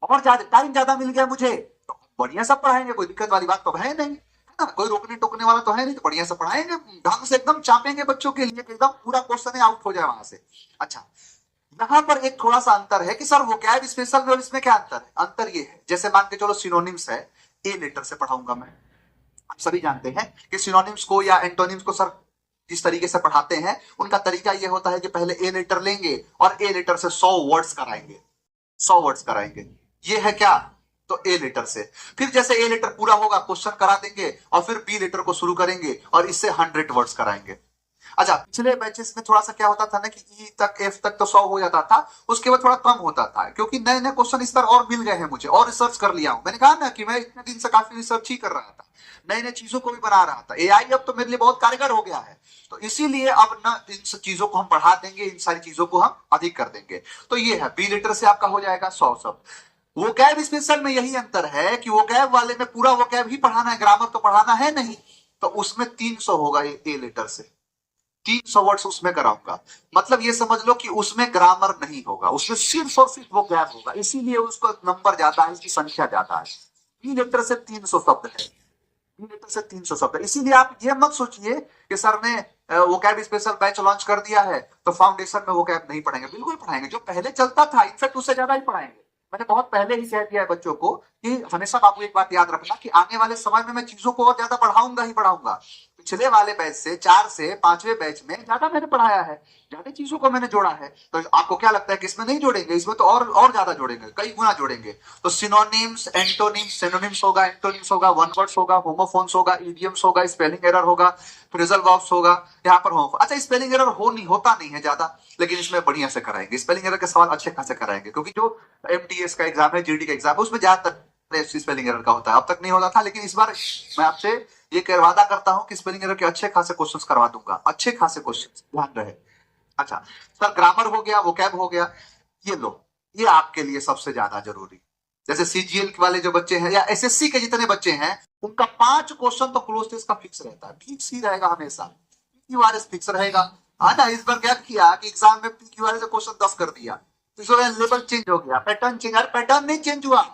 और ज्यादा टाइम ज्यादा मिल गया मुझे तो बढ़िया सब पढ़ाएंगे, कोई दिक्कत वाली बात तो है नहीं, है ना, कोई रोकने टोकने वाला तो है नहीं, तो बढ़िया से पढ़ाएंगे, ढंग से एकदम चापेंगे बच्चों के लिए, एकदम पूरा क्वेश्चन आउट हो जाए वहां से। अच्छा यहाँ पर एक थोड़ा सा अंतर है कि सर वो कैब स्पेशल में और इसमें क्या अंतर है? अंतर ये है, जैसे मान के चलो सिनोनिम्स है, ए लेटर से पढ़ाऊंगा मैं। आप सभी जानते हैं कि सिनोनिम्स को या एंटोनिम्स को सर जिस तरीके से पढ़ाते हैं उनका तरीका यह होता है कि पहले ए लेटर लेंगे और ए लेटर से 100 वर्ड्स कराएंगे, 100 वर्ड्स कराएंगे। ये है क्या? तो ए लेटर से। फिर जैसे ए लेटर पूरा होगा क्वेश्चन करा देंगे और फिर बी लेटर को शुरू करेंगे और इससे 100 वर्ड्स कराएंगे। अच्छा पिछले बैचेस में थोड़ा सा क्या होता था ना कि ई तक एफ तक तो 100 हो जाता था, उसके बाद थोड़ा कम होता था, क्योंकि नए नए क्वेश्चन इस बार और मिल गए हैं मुझे, और रिसर्च कर लिया हूं। मैंने कहा ना कि मैं इतने दिन से काफी रिसर्च ही कर रहा था, नई नई चीजों को भी बना रहा था। एआई अब तो मेरे लिए बहुत कारगर हो गया है, तो इसीलिए अब ना इन सब चीजों को हम बढ़ा देंगे, इन सारी चीजों को हम अधिक कर देंगे। तो ये है बी लेटर से आपका हो जाएगा 100 शब्द। वोकैब स्पेशल में यही अंतर है कि वोकैब वाले में पूरा वोकैब ही पढ़ाना है, ग्रामर तो पढ़ाना है नहीं, तो उसमें 300 होगा ए लेटर से, 300 वर्ड्स उसमें कराऊंगा। मतलब ये समझ लो कि उसमें ग्रामर नहीं होगा, उसमें सिर्फ और सिर्फ वो गैप होगा, इसीलिए उसका नंबर ज्यादा है, इसकी संख्या ज्यादा है। बी लेटर से 300 शब्द है, बी लेटर से 300 शब्द है। इसीलिए आप ये मत सोचिए कि सर ने वो कैब स्पेशल बैच लॉन्च कर दिया है तो फाउंडेशन में वो कैब नहीं पढ़ाएंगे, बिल्कुल पढ़ाएंगे, जो पहले चलता था इनफैक्ट उससे ज्यादा ही पढ़ाएंगे। मैंने बहुत पहले ही कह दिया है बच्चों को कि हमेशा बाबू एक बात याद रखना कि आने वाले समय में मैं चीजों को और ज्यादा पढ़ाऊंगा ही पढ़ाऊंगा। पिछले वाले बैच से 4 से 5वें बैच में ज्यादा मैंने पढ़ाया है, ज्यादा चीजों को मैंने जोड़ा है। तो आपको क्या लगता है कि इसमें नहीं जोड़ेंगे? इसमें तो और ज्यादा जोड़ेंगे, कई गुना जोड़ेंगे। तो सिनोनिम्स, एंटोनिम्स, सिनोनिम्स होगा, एंटोनिम्स होगा, वन वर्ड्स होगा, होमोफोन्स होगा, इडियम्स होगा, स्पेलिंग एरर होगा, फ्रेजल वर्ब्स होगा। यहाँ पर होम अच्छा स्पेलिंग एरर होता नहीं है ज्यादा, लेकिन इसमें बढ़िया से कराएंगे, स्पेलिंग एरर के सवाल अच्छे खासे कराएंगे, क्योंकि जो एमटीएस का एग्जाम है, जीडी का एग्जाम है, उसमें ज्यादातर स्पेलिंग एरर का होता है। अब तक नहीं होता था, लेकिन इस बार मैं आपसे ये वादा करता हूं कि स्पेलिंग एरर के अच्छे खासे क्वेश्चंस करवा दूंगा, अच्छे खासे क्वेश्चंस, ध्यान रहे। अच्छा सर ग्रामर हो गया, वोकैब हो गया, ये लो, ये आपके लिए सबसे ज्यादा जरूरी। जैसे सीजीएल वाले जो बच्चे हैं या एसएससी के जितने बच्चे हैं, उनका 5 क्वेश्चन तो क्लोज टेस्ट का फिक्स रहता है, फिक्स ही रहेगा हमेशा, पीक्यूआरएस फिक्स रहेगा। हाँ ना, इस बार क्या किया कि एग्जाम में पीक्यूआरएस का क्वेश्चन 10 कर दिया, तो इस बार लेवल चेंज हो गया, पैटर्न चेंज। पैटर्न नहीं चेंज हुआ,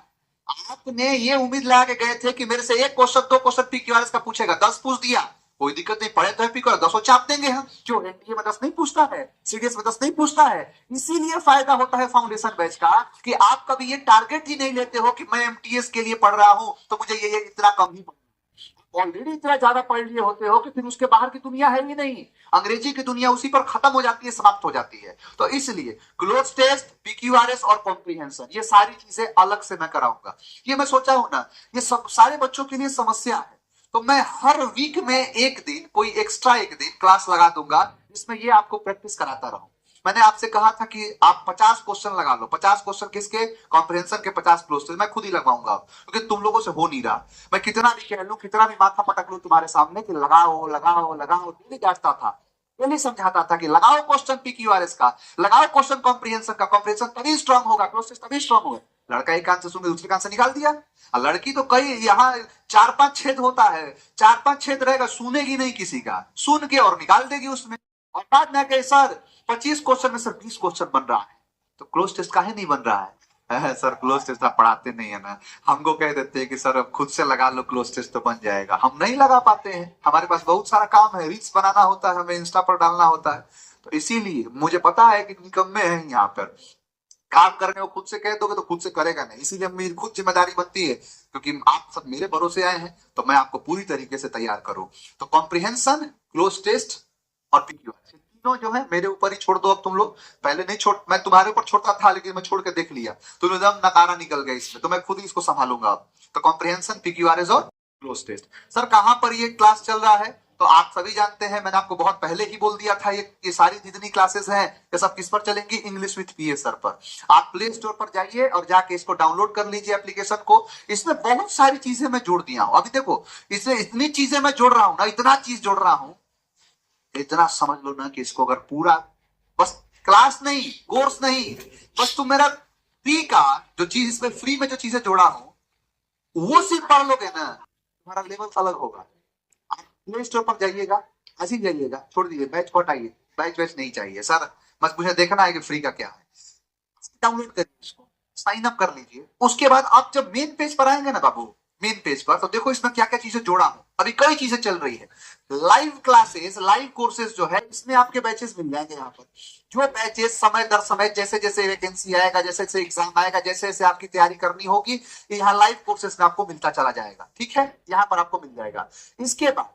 आपने ये उम्मीद लगा के गए थे कि मेरे से एक क्वेश्चन 2 क्वेश्चन पीक्यूआरएस का पूछेगा, 10 पूछ दिया, कोई दिक्कत नहीं, पढ़े तो है पीक्यूआरएस, 10 चाप देंगे हम। जो एनडीए में 10 नहीं पूछता है, सीडीएस में 10 नहीं पूछता है। इसीलिए फायदा होता है फाउंडेशन बैच का कि आप कभी ये टारगेट ही नहीं लेते हो कि मैं एमटीएस के लिए पढ़ रहा हूं तो मुझे ये इतना कम ही ऑलरेडी इतना ज्यादा पढ़ लिए होते हो कि फिर उसके बाहर की दुनिया है ही नहीं, अंग्रेजी की दुनिया उसी पर खत्म हो जाती है, समाप्त हो जाती है। तो इसलिए क्लोज टेस्ट, पीक्यूआरएस और कॉम्प्रिहेंशन, ये सारी चीजें अलग से मैं कराऊंगा। ये मैं सोचा हूं ना, ये सब सारे बच्चों के लिए समस्या है, तो मैं हर वीक में एक दिन, कोई एक्स्ट्रा एक दिन क्लास लगा दूंगा जिसमें ये आपको प्रैक्टिस कराता रहूं। मैंने आपसे कहा था कि आप 50 क्वेश्चन लगा लो, 50 क्वेश्चन किसके? कॉम्प्रिहेंशन के 50 क्वेश्चन मैं खुद ही लगवाऊंगा, क्योंकि तुम लोगों से हो नहीं रहा। मैं कितना भी कह लूं, कितना भी माथा पटक लूं तुम्हारे सामने कि लगाओ लगाओ लगाओ, डेली डांटता था, डेली समझाता था कि लगाओ क्वेश्चन पीक्यूआरएस का, लगाओ क्वेश्चन कॉम्प्रिहेंशन का, कॉम्प्रिहेंशन तभी स्ट्रांग होगा, क्लोज तभी स्ट्रांग होगा। लड़का एक कान से सुन के दूसरे कान से निकाल दिया, और लड़की तो कई यहाँ 4-5 छेद होता है, 4-5 छेद रहेगा, सुनेगी नहीं किसी का, सुन के और निकाल देगी उसमें, और बाद में कहे सर 25 क्वेश्चन में सर 20 क्वेश्चन बन रहा है, तो क्लोज टेस्ट काहे नहीं बन रहा है? सर क्लोज टेस्ट आप पढ़ाते नहीं है ना, हमको कह देते हैं कि सर अब खुद से लगा लो क्लोज टेस्ट तो बन जाएगा, हम नहीं लगा पाते हैं, हमारे पास बहुत सारा काम है, रील्स बनाना होता है, हमें इंस्टा पर डालना होता है। तो तो इसीलिए मुझे पता है कि निकम्मे हैं यहाँ पर, काम करने को खुद से कह दोगे तो खुद से करेगा नहीं, इसीलिए मेरी खुद जिम्मेदारी बनती है, क्योंकि आप सब मेरे भरोसे आए हैं तो मैं आपको पूरी तरीके से तैयार करूं। तो कॉम्प्रिहेंशन, क्लोज टेस्ट और पीक्यूआर, तीनों जो है मेरे ऊपर ही छोड़ दो। अब तुम लोग, पहले नहीं छोड़, मैं तुम्हारे ऊपर छोड़ता था लेकिन मैं छोड़ के देख लिया तो एकदम नकारा निकल गया इसमें, तो मैं खुद ही इसको संभालूंगा अब। तो कॉम्प्रिहेंशन, पीक्यूआरएस और क्लोज टेस्ट। सर कहां पर ये क्लास चल रहा है, तो आप सभी जानते हैं, मैंने आपको बहुत पहले ही बोल दिया था, ये सारी जितनी क्लासेस हैं ये सब किस पर चलेंगी, इंग्लिश विद पीएस सर पर। आप प्ले स्टोर पर जाइए और जाके इसको डाउनलोड कर लीजिए एप्लीकेशन को। इसमें बहुत सारी चीजें मैं जोड़ दिया हूं। अभी देखो इसमें इतनी चीजें मैं जोड़ रहा हूं ना, इतना चीज जोड़ रहा हूं, इतना समझ लो ना कि इसको अगर पूरा, बस क्लास नहीं, कोर्स नहीं, बस तुम मेरा फ्री का जो चीज, इसमें फ्री में जो चीजें जोड़ा हूं वो सिर्फ पढ़ लोगे ना, तुम्हारा लेवल अलग होगा। आप प्ले स्टोर पर जाइएगा, आज ही जाइएगा, छोड़ दीजिए बैच को, हटाइए, बैच नहीं चाहिए सर, बस मुझे देखना है कि फ्री का क्या है। डाउनलोड करिए इसको, साइन अप कर लीजिए। उसके बाद आप जब मेन पेज पर आएंगे ना बाबू, मेन पेज पर, तो देखो इसमें क्या क्या चीजें जोड़ा हूं। अभी कई चीजें चल रही है, लाइव क्लासेस, लाइव कोर्सेज जो है इसमें आपके बैचेस मिल जाएंगे यहाँ पर। जो बैचेस समय दर समय, जैसे जैसे वैकेंसी आएगा, जैसे जैसे एग्जाम आएगा, जैसे जैसे आपकी तैयारी करनी होगी, यहाँ लाइव कोर्सेज में आपको मिलता चला जाएगा। ठीक है, यहाँ पर आपको मिल जाएगा। इसके बाद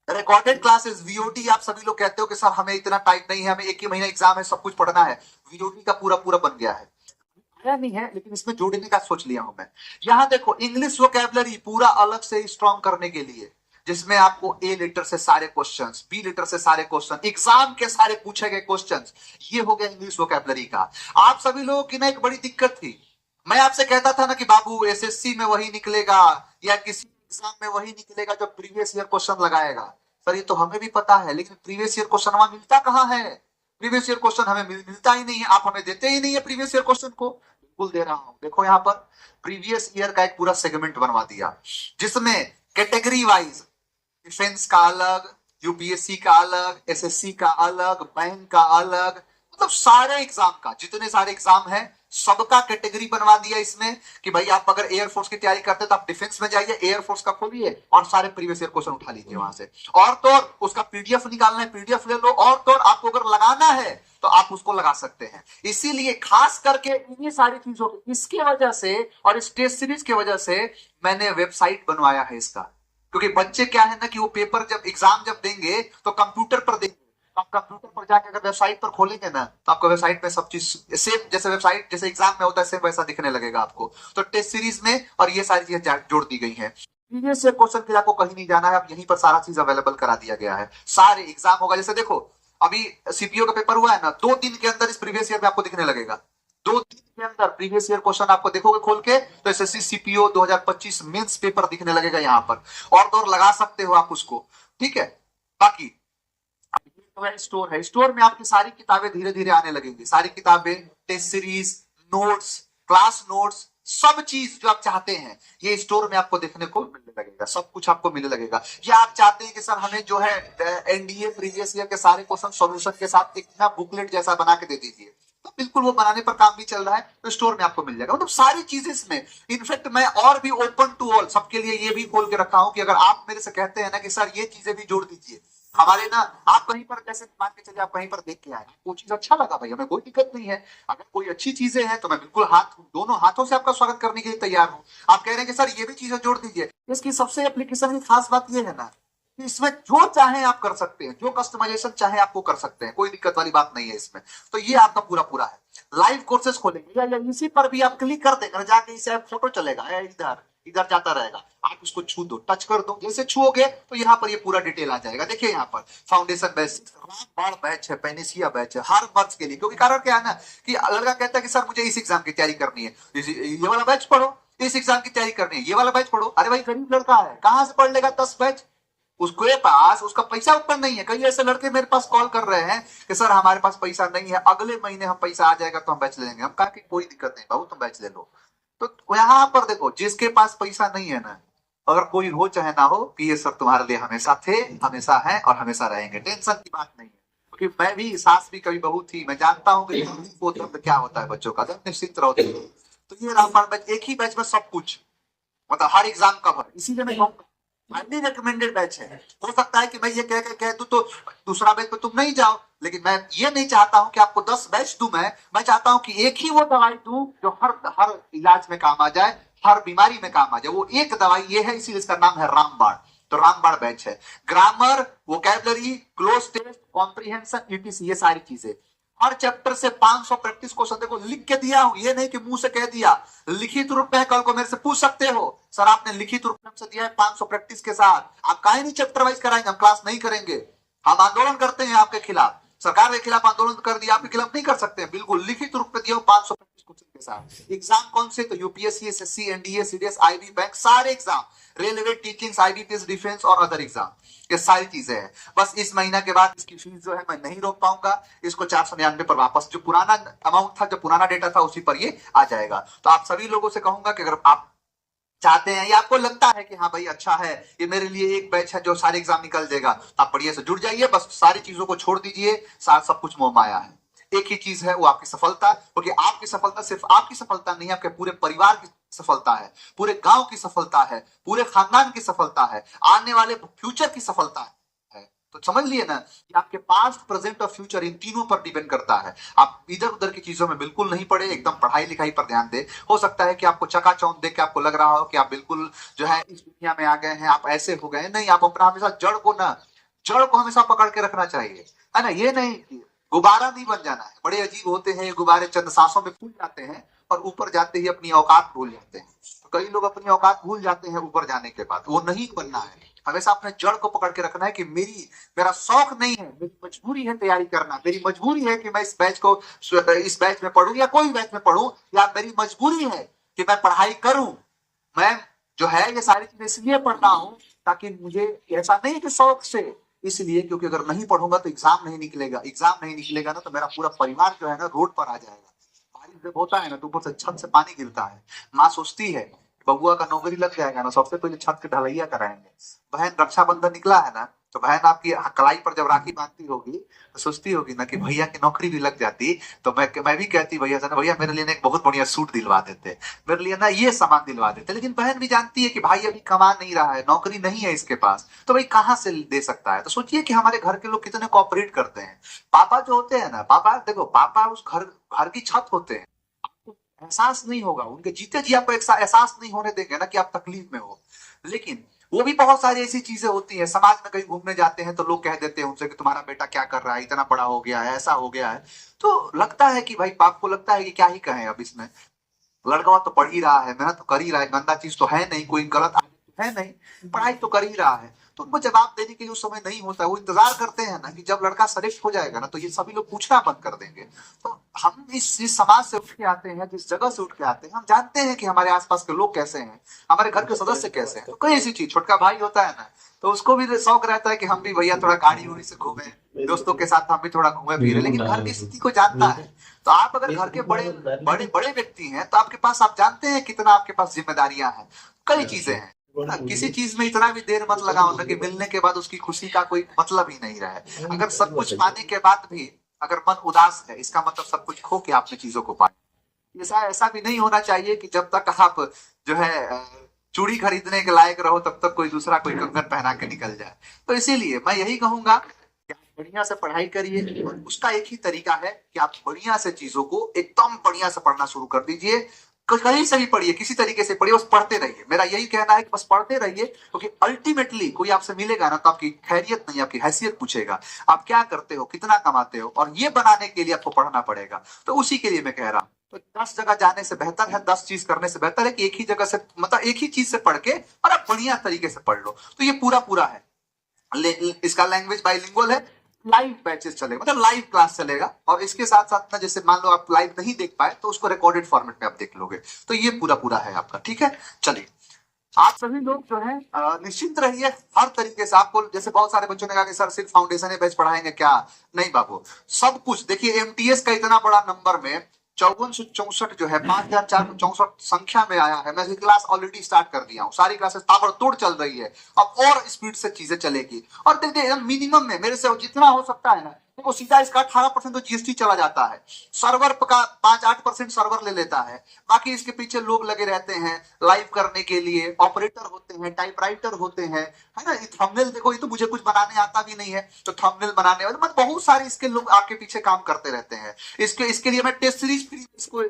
रिकॉर्डेड क्लासेस, वीओटी। आप सभी लोग कहते हो कि सर हमें इतना टाइम नहीं है, हमें एक ही महीना एग्जाम है, सब कुछ पढ़ना है। वीओटी का पूरा पूरा बन गया है, आया नहीं है लेकिन इसमें जोड़ने का सोच लिया हूं मैं। यहां देखो इंग्लिश वोकैबुलरी पूरा अलग से स्ट्रॉन्ग करने के लिए, जिसमें आपको ए लेटर से सारे क्वेश्चंस, बी लेटर से सारे क्वेश्चन, एग्जाम के सारे पूछे गए क्वेश्चंस, ये हो गया इंग्लिश वोकैबुलरी का। आप सभी लोगों की ना एक बड़ी दिक्कत थी, मैं आपसे कहता था ना कि बाबू एसएससी में वही निकलेगा या किसी एग्जाम में वही निकलेगा जो प्रीवियस ईयर क्वेश्चन लगाएगा। सर ये तो हमें भी पता है, लेकिन प्रीवियस ईयर क्वेश्चन वहां मिलता कहां है? प्रीवियस ईयर क्वेश्चन हमें मिलता ही नहीं है, आप हमें देते ही नहीं है प्रीवियस ईयर क्वेश्चन को। बिल्कुल दे रहा हूं, देखो यहाँ पर प्रीवियस ईयर का एक पूरा सेगमेंट बनवा दिया, जिसमें कैटेगरी वाइज डिफेंस का अलग, यूपीएससी का अलग, एसएससी का अलग, बैंक का अलग, मतलब सारे एग्जाम का, जितने सारे एग्जाम है सबका कैटेगरी बनवा दिया इसमें, कि भाई आप अगर एयरफोर्स की तैयारी करते तो आप डिफेंस में जाइए, एयरफोर्स का खोलिए और सारे प्रीवियस ईयर क्वेश्चन उठा लीजिए वहां से। और तो और उसका पीडीएफ निकालना है, पीडीएफ ले लो, और तो और आपको अगर लगाना है तो आप उसको लगा सकते हैं। इसीलिए खास करके ये सारी चीजों इसकी वजह से और इस टेस्ट सीरीज की वजह से मैंने वेबसाइट बनवाया है इसका। क्योंकि बच्चे क्या है ना कि वो पेपर जब एग्जाम जब देंगे तो कंप्यूटर पर देंगे, आप कंप्यूटर पर जाके अगर वेबसाइट पर खोलेंगे ना तो आपको वेबसाइट में सब चीज सेम, जैसे वेबसाइट जैसे एग्जाम में होता है सेम वैसा दिखने लगेगा आपको। तो टेस्ट सीरीज में और ये सारी चीजें जोड़ दी गई है। प्रीवियस ईयर क्वेश्चन के लिए आपको कहीं नहीं जाना है, आप यहीं पर सारा चीज अवेलेबल करा दिया गया है। सारे एग्जाम होगा, जैसे देखो अभी सीपीओ का पेपर हुआ है ना, 2 दिन के अंदर इस प्रीवियस ईयर में आपको दिखने लगेगा। 2 दिन के अंदर प्रीवियस ईयर क्वेश्चन आपको देखोगे खोल के तो एसएससी सीपीओ 2025 मेंस पेपर दिखने लगेगा यहाँ पर, और तो और लगा सकते हो आप उसको। ठीक है, बाकी स्टोर है, स्टोर में आपकी सारी किताबें धीरे धीरे आने लगेंगी, सारी किताबें, test series, notes, class notes, सब चीज जो आप चाहते हैं ये स्टोर में आपको देखने को मिलने लगेगा, सब कुछ आपको मिलने लगेगा। या आप चाहते हैं कि सर हमें जो है एनडीए प्रीवियस ईयर के सारे क्वेश्चन सॉल्यूशन के साथ एक ना बुकलेट जैसा बना के दे दीजिए, तो बिल्कुल वो बनाने पर काम भी चल रहा है, तो स्टोर में आपको मिल जाएगा। मतलब सारी चीजें इसमें, इनफैक्ट मैं और भी ओपन टू ऑल सबके लिए ये भी खोल के रखा हूं कि अगर आप मेरे से कहते हैं ना कि सर ये चीजें भी जोड़ दीजिए हमारे ना, आप कहीं पर जैसे मान के चलिए आप कहीं पर देख के आए, वो चीज अच्छा लगा भाई, हमें कोई दिक्कत नहीं है, अगर कोई अच्छी चीजें हैं तो मैं बिल्कुल दोनों हाथों से आपका स्वागत करने के लिए तैयार हूं। आप कह रहे हैं कि सर ये भी चीजें जोड़ दीजिए, इसकी सबसे एप्लीकेशन की खास बात ये है ना कि इसमें जो चाहे आप कर सकते हैं, जो कस्टमाइजेशन चाहे आपको कर सकते हैं, कोई दिक्कत वाली बात नहीं है इसमें। तो ये आपका पूरा पूरा है। लाइव कोर्सेज खोलेंगे या इसी पर भी आप क्लिक कर देंगे, जाके इसे फोटो चलेगा इधर इधर जाता रहेगा, आप उसको छू दो, टच कर दो, जैसे छूओगे तो यहाँ पर ये पूरा डिटेल आ जाएगा। देखिए यहाँ पर फाउंडेशन बैच, रामबाण बैच है, पेनिसिया बैच है, हर मंथ के लिए। क्योंकि कारण क्या है ना कि लड़का कहता है कि सर मुझे इस एग्जाम की तैयारी करनी है, ये वाला बैच पढ़ो, इस एग्जाम की तैयारी करनी है, ये वाला बैच पढ़ो। अरे भाई गरीब लड़का है, कहां से पढ़ लेगा 10 बैच? उसके पास उसका पैसा उत्पन्न नहीं है। कई ऐसे लड़के मेरे पास कॉल कर रहे हैं कि सर हमारे पास पैसा नहीं है, अगले महीने हम पैसा आ जाएगा तो हम बैच ले लेंगे। हम कहा कि कोई दिक्कत नहीं बाबू, तुम बैच ले लो। तो यहाँ पर देखो, जिसके पास पैसा नहीं है ना, अगर कोई हो चाहे ना हो, पीएस सर तुम्हारे लिए हमेशा थे, हमेशा हैं और हमेशा रहेंगे, टेंशन की बात नहीं है। क्योंकि मैं भी, सास भी कभी बहू थी, मैं जानता हूँ कि वो दर्द क्या होता है बच्चों का, दर्द निश्चित रहो। तो ये रामपाल बैच, एक ही बैच में सब कुछ, मतलब हर एग्जाम कवर, इसीलिए मैं कहूँगा हाईली रिकमेंडेड बैच है। हो सकता है कि मैं ये कह दूं तो दूसरा बैच पे तुम नहीं जाओ, लेकिन मैं ये नहीं चाहता हूं कि आपको 10 बैच दूं। मैं चाहता हूं कि एक ही वो दवाई दूं जो हर हर इलाज में काम आ जाए, हर बीमारी में काम आ जाए। वो एक दवाई ये है, इसीलिए इसका नाम है रामबाण। तो रामबाण बैच है। Grammar, vocabulary, cloze test, comprehension, ETC, ये सारी चीजें। हर चैप्टर से 500 प्रैक्टिस क्वेश्चन देखो लिख के दिया हूं, ये नहीं कि मुंह से कह दिया। लिखित रूप में कल को मेरे से पूछ सकते हो, सर आपने लिखित रूप में हमसे दिया है 500 प्रैक्टिस के साथ, आप काहे नहीं चैप्टर वाइज कराएंगे? हम क्लास नहीं करेंगे, हम आंदोलन करते हैं आपके खिलाफ, सरकार के खिलाफ आंदोलन कर दिया, आपके खिलाफ नहीं कर सकते हैं। बिल्कुल लिखित रूप में दिया 500 प्रैक्टिस क्वेश्चन के साथ। एग्जाम कौन से? तो UPSC, SSC, NDA, CDS, IB, bank, सारे exam, railway, teaching, IBPS, defence और अदर एग्जाम, ये सारी चीजें हैं। बस इस महीना के बाद इसकी फीस जो है मैं नहीं रोक पाऊंगा, इसको 499 पर वापस, जो पुराना अमाउंट था, जो पुराना डेटा था, उसी पर ये आ जाएगा। तो आप सभी लोगों से कहूंगा कि अगर आप चाहते हैं या आपको लगता है कि हाँ भाई अच्छा है, ये मेरे लिए एक बैच है जो सारे एग्जाम निकल देगा, तो आप बढ़िया से जुड़ जाइए। बस सारी चीजों को छोड़ दीजिए, साथ सब कुछ मोह माया है। एक ही चीज है, वो आपकी सफलता, क्योंकि आपकी सफलता सिर्फ आपकी सफलता नहीं है, आपके पूरे परिवार की सफलता है, पूरे गांव की सफलता है, पूरे खानदान की सफलता है, आने वाले फ्यूचर की सफलता है। तो समझ लिए ना कि आपके पास्ट, प्रेजेंट और फ्यूचर इन तीनों पर डिपेंड करता है। आप इधर उधर की चीजों में बिल्कुल नहीं पड़े, एकदम पढ़ाई लिखाई पर ध्यान दे। हो सकता है कि आपको चकाचौंध देख के आपको लग रहा हो कि आप बिल्कुल जो है इस दुनिया में आ गए हैं, आप ऐसे हो गए। नहीं, आप अपना हमेशा जड़ को हमेशा पकड़ के रखना चाहिए, है ना। ये नहीं, गुब्बारा नहीं बन जाना है। बड़े अजीब होते हैं ये गुब्बारे, चंद सांसों में फूल जाते हैं और ऊपर जाते ही अपनी औकात भूल जाते हैं। तो कई लोग अपनी औकात भूल जाते हैं ऊपर जाने के बाद, वो नहीं बनना है। हमेशा अपने जड़ को पकड़ के रखना है कि मेरा शौक नहीं है, मेरी मजबूरी है तैयारी करना। मेरी मजबूरी है कि मैं इस बैच में पढ़ूं या कोई बैच में पढ़ूं, या मेरी मजबूरी है कि मैं पढ़ाई करूं। मैं जो है ये सारी चीजें इसलिए पढ़ रहा हूं ताकि मुझे, ऐसा नहीं कि शौक से, इसलिए क्योंकि अगर नहीं पढ़ूंगा तो एग्जाम नहीं निकलेगा ना, तो मेरा पूरा परिवार जो है ना रोड पर आ जाएगा। बारिश जब होता है ना तो ऊपर से छत से पानी गिरता है, माँ सोचती है बबुआ का नौकरी लग जाएगा ना, सबसे पहले छत के ढलैया कराएंगे। बहन, रक्षाबंधन निकला है ना, तो बहन आपकी कलाई पर जब राखी बांधती होगी तो सोचती होगी ना कि भैया की नौकरी भी लग जाती, तो मैं भी कहती भैया से ना, भैया मेरे लिए ना एक बहुत बढ़िया सूट दिलवा देते, मेरे लिए ना ये सामान दिलवा देते। लेकिन बहन भी जानती है कि भाई अभी कमा नहीं रहा है, नौकरी नहीं है इसके पास, तो भाई कहाँ से दे सकता है। तो सोचिए कि हमारे घर के लोग कितने कोऑपरेट करते हैं। पापा जो होते हैं ना, पापा देखो, पापा उस घर की छत होते हैं। एहसास नहीं होगा, उनके जीते जी आपको एहसास नहीं होने देंगे ना कि आप तकलीफ में हो। लेकिन वो भी बहुत सारी ऐसी चीजें होती हैं, समाज में कहीं घूमने जाते हैं तो लोग कह देते हैं उनसे कि तुम्हारा बेटा क्या कर रहा है, इतना बड़ा हो गया है, ऐसा हो गया है। तो लगता है कि भाई, बाप को लगता है कि क्या ही कहें अब इसमें, लड़का तो पढ़ ही रहा है, मेहनत तो कर ही रहा है, गंदा चीज तो है नहीं, कोई गलत आदत तो है नहीं, पढ़ाई तो कर ही रहा है। तो उनको जवाब देने के लिए उस समय नहीं होता है। वो इंतजार करते हैं ना कि जब लड़का सेलेक्ट हो जाएगा ना तो ये सभी लोग पूछना बंद कर देंगे। तो हम इस समाज से उठ के आते हैं, जिस जगह से उठ के आते हैं, हम जानते हैं कि हमारे आसपास के लोग कैसे हैं, हमारे घर के सदस्य कैसे हैं। तो कोई ऐसी चीज, छोटका भाई होता है ना, तो उसको भी शौक रहता है कि हम भी भैया थोड़ा गाड़ी उड़ी से घूमे, दोस्तों के साथ हम भी थोड़ा घूमे फिरे, लेकिन घर की स्थिति को जानता है। तो आप अगर घर के बड़े बड़े बड़े व्यक्ति हैं तो आपके पास, आप जानते हैं कितना आपके पास जिम्मेदारियां हैं, कई चीजें हैं। किसी चीज में इतना भी देर मत लगाओ ना कि मिलने के बाद उसकी खुशी का कोई मतलब ही नहीं रहे। अगर सब कुछ पाने के बाद भी अगर मन उदास है, इसका मतलब सब कुछ खो के आपने चीजों को पाया। ऐसा भी नहीं होना चाहिए कि जब तक आप जो है चूड़ी खरीदने के लायक रहो तब तक कोई दूसरा कोई कंगन पहना के निकल जाए। तो इसीलिए मैं यही कहूंगा कि आप बढ़िया से पढ़ाई करिए, और उसका एक ही तरीका है कि आप बढ़िया से चीजों को एकदम बढ़िया से पढ़ना शुरू कर दीजिए। कहीं से भी पढ़िए, किसी तरीके से पढ़िए, बस पढ़ते रहिए। मेरा यही कहना है कि बस पढ़ते रहिए, क्योंकि अल्टीमेटली कोई आपसे मिलेगा ना तो आपकी खैरियत नहीं, आपकी हैसियत पूछेगा, आप क्या करते हो, कितना कमाते हो, और ये बनाने के लिए आपको पढ़ना पड़ेगा। तो उसी के लिए मैं कह रहा हूँ, तो 10 जगह जाने से बेहतर है, 10 चीज करने से बेहतर है कि एक ही जगह से, मतलब एक ही चीज से पढ़ के और आप बढ़िया तरीके से पढ़ लो। तो ये पूरा है। इसका लैंग्वेज बाइलिंगुअल है, लाइव बैचेस चलेगा, मतलब लाइव क्लास चलेगा, और इसके साथ साथ ना, जैसे मान लो आप लाइव नहीं देख पाए तो उसको रिकॉर्डेड फॉर्मेट में आप देख लोगे। तो ये पूरा है आपका, ठीक है। चलिए, आप सभी लोग जो है निश्चिंत रहिए हर तरीके से। आपको जैसे बहुत सारे बच्चों ने कहा कि सर सिर्फ फाउंडेशन बैच पढ़ाएंगे क्या? नहीं बाबू, सब कुछ देखिए। एमटीएस का इतना बड़ा नंबर में 5464 जो है 5464 संख्या में आया है। मैं क्लास ऑलरेडी स्टार्ट कर दिया हूँ, सारी क्लासेस ताबड़तोड़ चल रही है, अब और स्पीड से चीजें चलेगी। और देखिए मिनिमम में मेरे से जितना हो सकता है ना, देखो सीधा इसका 18% तो जीएसटी चला जाता है, सर्वर का 5-8% सर्वर ले लेता है, बाकी इसके पीछे लोग लगे रहते हैं लाइव करने के लिए, ऑपरेटर होते हैं, टाइपराइटर होते हैं, है ना। थंबनेल देखो, ये तो मुझे कुछ बनाने आता भी नहीं है, तो थंबनेल बनाने वाले मतलब बहुत सारे इसके लोग आपके पीछे काम करते रहते हैं। इसके लिए मैं टेस्ट सीरीज फ्री इसको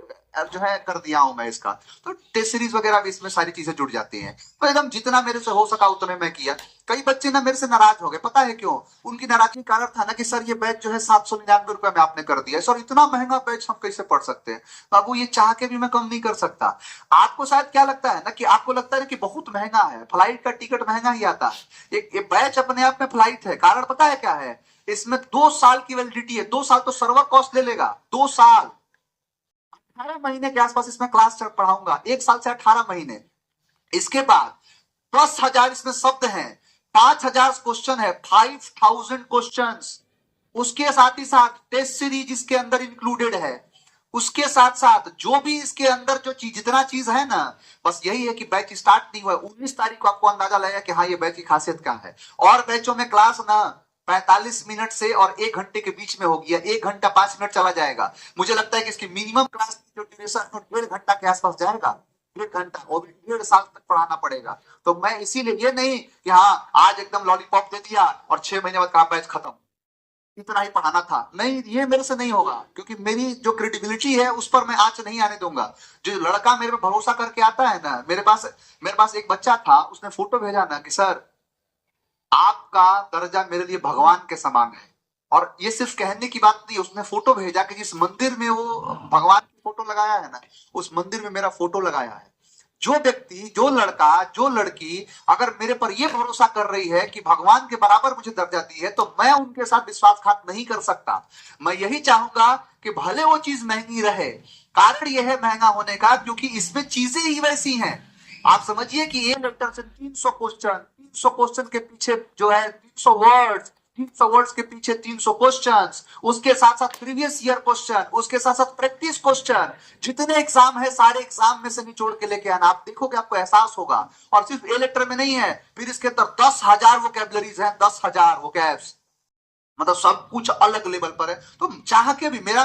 जो है कर दिया हूं मैं इसका, तो टेस्ट सीरीज वगैरह भी इसमें सारी चीजें जुड़ जाती हैं। तो एकदम जितना मेरे से हो सका उतने मैं किया। कई बच्चे ना मेरे से नाराज हो गए, पता है क्यों? उनकी नाराजगी का कारण था ना कि सर ये बैच जो है 799 रुपए में आपने कर दिया है, सर इतना महंगा बैच हम कैसे पढ़ सकते हैं? बाबू ये चाह के भी मैं कम नहीं कर सकता। आपको शायद क्या लगता है ना कि आपको लगता है कि बहुत महंगा है, फ्लाइट का टिकट महंगा ही आता है। ये बैच अपने आप में फ्लाइट है। कारण पता है क्या है? इसमें 2 साल की वैलिडिटी है। 2 साल तो सर्वर कॉस्ट ले लेगा, 2 साल, 18 महीने के आसपास इसमें क्लास पढ़ाऊंगा, 1 साल से 18 महीने। इसके बाद 10,000 इसमें शब्द हैं, 5,000 क्वेश्चन है, 5,000 क्वेश्चन। उसके साथ ही साथ टेस्ट सीरीज इसके अंदर इंक्लूडेड है। उसके साथ साथ जो भी इसके अंदर जो चीज, जितना चीज है ना, बस यही है कि बैच स्टार्ट नहीं हुआ। 19 तारीख को आपको अंदाजा लगेगा कि हाँ ये बैच की खासियत क्या है। और बैचों में क्लास ना 45 मिनट से और 1 घंटे के बीच में होगी, 1 घंटा 5 मिनट चला जाएगा। मुझे लगता है कि इसकी मिनिमम क्लास जो ड्यूरेशन 1.5 घंटा के आसपास जाएगा, 1.5 घंटा, वो भी 1.5 साल तक पढ़ाना पड़ेगा। तो मैं इसीलिए ये नहीं कि हाँ आज एकदम लॉलीपॉप दे दिया और 6 महीने बाद का बैच खत्म, इतना ही पढ़ाना था, नहीं, ये मेरे से नहीं होगा। क्योंकि मेरी जो क्रेडिबिलिटी है उस पर मैं आंच नहीं आने दूंगा। जो लड़का मेरे पे भरोसा करके आता है ना, मेरे पास एक बच्चा था, उसने फोटो भेजा ना कि सर आपका दर्जा मेरे लिए भगवान के समान है। और ये सिर्फ कहने की बात नहीं, उसने फोटो भेजा कि जिस मंदिर में वो भगवान की फोटो लगाया है ना, उस मंदिर में मेरा फोटो लगाया है। जो व्यक्ति, जो लड़का, जो लड़की अगर मेरे पर यह भरोसा कर रही है कि भगवान के बराबर मुझे दर्जा दी है, तो मैं उनके साथ विश्वासघात नहीं कर सकता। मैं यही चाहूंगा कि भले वो चीज महंगी रहे, कारण यह है महंगा होने का क्योंकि इसमें चीजें ही वैसी हैं। आप समझिए कि ए लेटर से 300 क्वेश्चन के पीछे जो है 300 वर्ड्स के पीछे 300 क्वेश्चंस, उसके साथ साथ प्रीवियस ईयर क्वेश्चन, उसके साथ साथ प्रैक्टिस क्वेश्चन, जितने एग्जाम है सारे एग्जाम में से निचोड़ के लेके आना। आप देखोगे, आपको एहसास होगा। और सिर्फ ए लेटर में नहीं है, फिर इसके अंदर 10,000 वोकैबुलरीज हैं, 10,000 वोकैब्स, मतलब सब कुछ अलग लेवल पर है। तो चाह के भी मेरा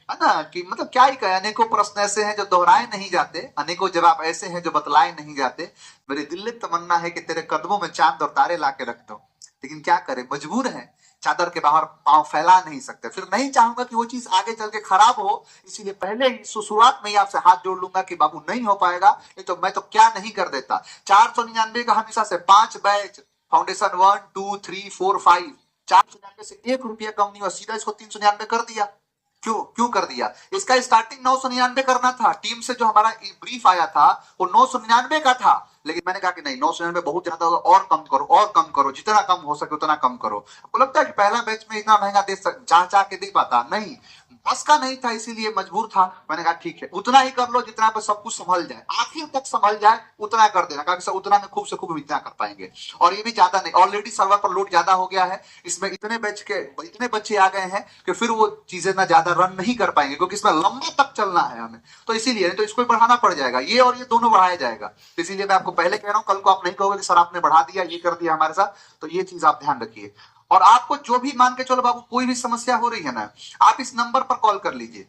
है ना कि मतलब क्या ही कहे, अनेकों प्रश्न ऐसे हैं जो दोहराए नहीं जाते, अनेकों जवाब ऐसे हैं जो बतलाए नहीं जाते। मेरी दिल तमन्ना है कि तेरे कदमों में चांद और तारे ला के रख दो, लेकिन क्या करें, मजबूर है, चादर के बाहर पांव फैला नहीं सकते। फिर नहीं चाहूंगा कि वो चीज आगे चल के खराब हो, इसीलिए पहले ही शुरुआत में ही आपसे हाथ जोड़ लूंगा कि बाबू नहीं हो पाएगा, नहीं तो मैं तो क्या नहीं कर देता। 499 का हमेशा से 5 बैच, फाउंडेशन 1, 2, 3, 4, 5, 499 से 1 रुपया कम नहीं हुआ, सीधा इसको 399 कर दिया। क्यों कर दिया? इसका स्टार्टिंग 999 करना था। टीम से जो हमारा ब्रीफ आया था वो 999 का था, लेकिन मैंने कहा कि नहीं, 999 बहुत ज्यादा होगा, और कम करो, और कम करो, जितना कम हो सके उतना कम करो। आपको लगता है कि पहला बैच में इतना महंगा दे चाह के दे पाता? नहीं, बस का नहीं था, इसीलिए मजबूर था। मैंने कहा ठीक है, उतना ही कर लो जितना पे सब कुछ संभल जाए, आखिर तक संभल जाए, उतना कर देना। कहा उतना में खूब से खूब इतना कर पाएंगे, और ये भी ज्यादा नहीं। ऑलरेडी सर्वर पर लोड ज्यादा हो गया है, इसमें इतने बच्चे आ गए हैं कि फिर वो चीजें ना ज्यादा रन नहीं कर पाएंगे, क्योंकि इसमें लंबा तक चलना है हमें। तो इसीलिए तो इसको बढ़ाना पड़ जाएगा, ये और ये दोनों बढ़ाया जाएगा। इसीलिए मैं आपको पहले कह रहा हूं, कल को आप नहीं कहोगे कि सर आपने बढ़ा दिया, ये कर दिया हमारे साथ। तो ये चीज आप ध्यान रखिए। और आपको जो भी मान के चलो बाबू, कोई भी समस्या हो रही है ना, आप इस नंबर पर कॉल कर लीजिए।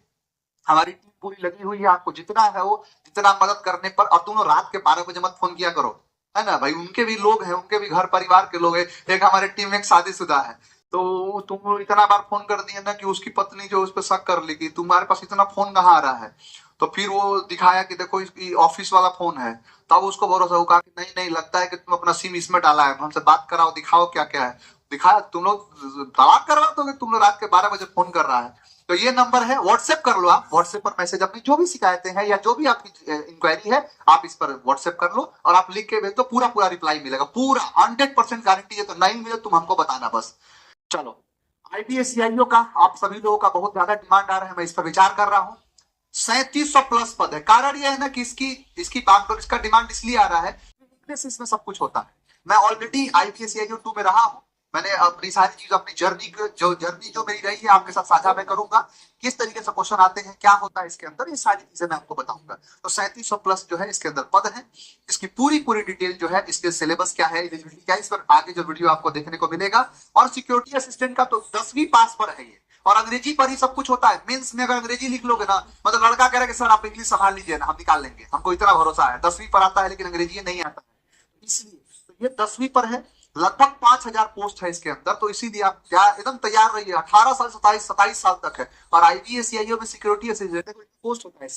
हमारी टीम पूरी लगी हुई है, आपको जितना है वो जितना मदद करने पर। और तुम रात के 12 बजे मत फोन किया करो, है ना भाई, उनके भी लोग हैं, उनके भी घर परिवार के लोग हैं। एक हमारे टीम में एक शादीशुदा है, तो तुम इतना बार फोन कर दिए ना कि उसकी पत्नी जो उस पर शक कर ली कि तुम्हारे पास इतना फोन कहाँ आ रहा है। तो फिर वो दिखाया कि देखो इसकी ऑफिस वाला फोन है, तब उसको भरोसा हुआ कि नहीं नहीं, लगता है कि तुम अपना सिम इसमें डाला है, हमसे बात कराओ, दिखाओ क्या क्या है। दिखाया, तुम लोग तलाक करवा दोगे, तुम लोग रात के 12 बजे फोन कर रहा है। तो ये नंबर है, व्हाट्सएप कर लो आप, व्हाट्सएप पर मैसेज अपनी जो भी शिकायतें हैं या जो भी आपकी इंक्वायरी है, आप इस पर व्हाट्सएप कर लो और आप लिख के भेज दो, पूरा रिप्लाई मिलेगा, पूरा 100% गारंटी है। तो नहीं मिले तुम हमको बताना बस। चलो, आईपीएससीआईओ का आप सभी लोगों का बहुत ज्यादा डिमांड आ रहा है, मैं इस पर विचार कर रहा हूँ। 3700 प्लस पद है। कारण यह है ना कि इसकी बागडोर, इसका डिमांड इसलिए आ रहा है, इसमें सब कुछ होता है। मैं ऑलरेडी आईपीएससीआईओ 2 में रहा हूँ, मैंने अपनी सारी चीज, अपनी जर्नी जो मेरी रही है आपके साथ साझा मैं करूंगा। किस तरीके से क्वेश्चन आते हैं, क्या होता है इसके अंदर, ये सारी चीजें मैं आपको बताऊंगा। तो 3700 प्लस जो है इसके अंदर पद है, इसकी पूरी पूरी डिटेल जो है, इसके सिलेबस क्या है, एलिजिबिलिटी क्या है, इस पर आगे जो वीडियो आपको देखने को मिलेगा। और सिक्योरिटी असिस्टेंट का तो 10वीं पास पर है ये, और अंग्रेजी पर ही सब कुछ होता है। मेंस में अगर अंग्रेजी लिख लोगे ना, मतलब लड़का कह रहा है कि सर आप इंग्लिश संभाल लीजिए ना, हम निकाल लेंगे, हमको इतना भरोसा है। 10वीं पर आता है लेकिन अंग्रेजी नहीं आता है, इसलिए तो ये 10वीं पर है। लगभग 5000 पोस्ट है इसके अंदर, तो इसीलिए आप क्या एकदम तैयार रहिए। 18 साल 27 साल तक है। और आईबीएस सीआईओ में सिक्योरिटी असिस्टेंट पोस्ट होता है,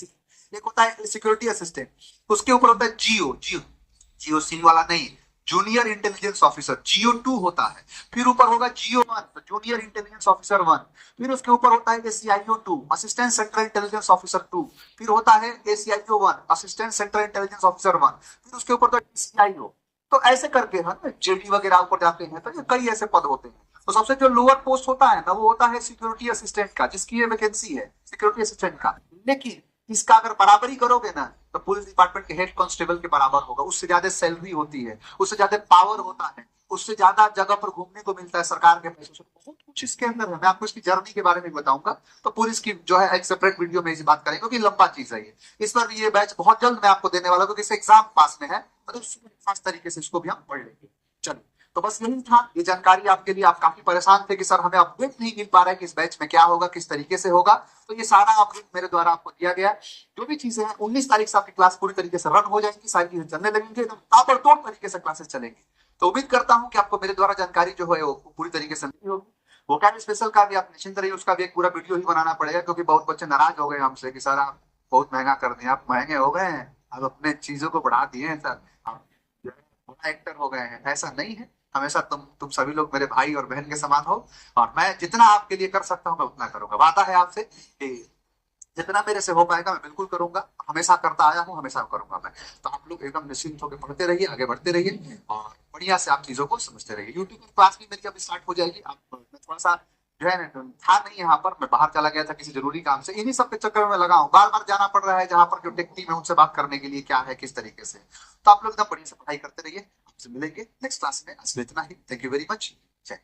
एक होता है सिक्योरिटी असिस्टेंट, उसके ऊपर होता है जियो, जियो सिम वाला नहीं, जूनियर इंटेलिजेंस ऑफिसर, जियो 2 होता है। फिर ऊपर होगा जियो 1, जूनियर इंटेलिजेंस ऑफिसर 1। फिर उसके ऊपर होता है ACIO 2, assistant central intelligence officer 2। फिर होता है ACIO 1, assistant central intelligence officer 1। फिर उसके ऊपर होता है सीआईओ। तो ऐसे करके है ना, जेडी वगैरह ऊपर जाते हैं, तो ये कई ऐसे पद होते हैं। तो सबसे जो लोअर पोस्ट होता है ना, वो होता है सिक्योरिटी असिस्टेंट का, जिसकी ये वैकेंसी है सिक्योरिटी असिस्टेंट का। लेकिन इसका अगर बराबरी करोगे ना, तो पुलिस डिपार्टमेंट के हेड कांस्टेबल के बराबर होगा। उससे ज्यादा सैलरी होती है, उससे ज्यादा पावर होता है, उससे ज्यादा जगह पर घूमने को मिलता है सरकार के पैसों से। बहुत कुछ इसके अंदर है, मैं आपको इसकी जर्नी के बारे में बताऊंगा। तो पुलिस की जो है एक सेपरेट वीडियो में इस बात करेंगे, क्योंकि लंबा चीज है ये। इस पर भी ये बैच बहुत जल्द मैं आपको देने वाला हूं, क्योंकि इसे एग्जाम पास में है, तो खास तरीके से इसको भी हम पढ़ लेंगे। चलिए, तो बस यही था ये जानकारी आपके लिए। आप काफी परेशान थे कि सर हमें अपडेट नहीं मिल पा रहा है कि इस बैच में क्या होगा, किस तरीके से होगा। तो ये सारा अपडेट मेरे द्वारा आपको दिया गया। जो भी चीजें हैं, 19 तारीख से आपकी क्लास पूरी तरीके से रन हो जाएगी, सारी चीजें चलने लगेंगे, एकदम ताबड़तोड़ तरीके से क्लासेस चलेंगी। तो उम्मीद करता हूं कि आपको मेरे द्वारा जानकारी जो है वो पूरी तरीके से मिली होगी। वोकैब स्पेशल का भी आप निश्चिंत रहिए, उसका भी एक पूरा वीडियो ही बनाना पड़ेगा, क्योंकि बहुत बच्चे नाराज हो गए हमसे कि सर आप बहुत महंगा कर दिए, आप महंगे हो गए हैं, आप अपने चीजों को बढ़ा दिए हैं सर, आप जो है बड़ा एक्टर हो गए हैं। ऐसा नहीं है, हमेशा तुम सभी लोग मेरे भाई और बहन के समान हो, और मैं जितना आपके लिए कर सकता हूँ मैं उतना करूंगा। वादा है आपसे कि जितना मेरे से हो पाएगा मैं बिल्कुल करूंगा, हमेशा करता आया हूँ, हमेशा करूंगा मैं। तो आप लोग एकदम निश्चिंत होकर पढ़ते रहिए, आगे बढ़ते रहिए, और बढ़िया से आप चीजों को समझते रहिए। यूट्यूब की क्लास भी मेरी अब स्टार्ट हो जाएगी। आप मैं थोड़ा सा जो है ना था नहीं यहाँ पर, मैं बाहर चला गया था किसी जरूरी काम से, इन्हीं सब के चक्कर में लगा हूँ। बार बार जाना पड़ रहा है जहाँ पर जो टेक टीम है उनसे बात करने के लिए, क्या है किस तरीके से। तो आप लोग एकदम बढ़िया से पढ़ाई करते रहिए, आपसे मिलेंगे नेक्स्ट क्लास में। आज इतना ही, थैंक यू वेरी मच, जय।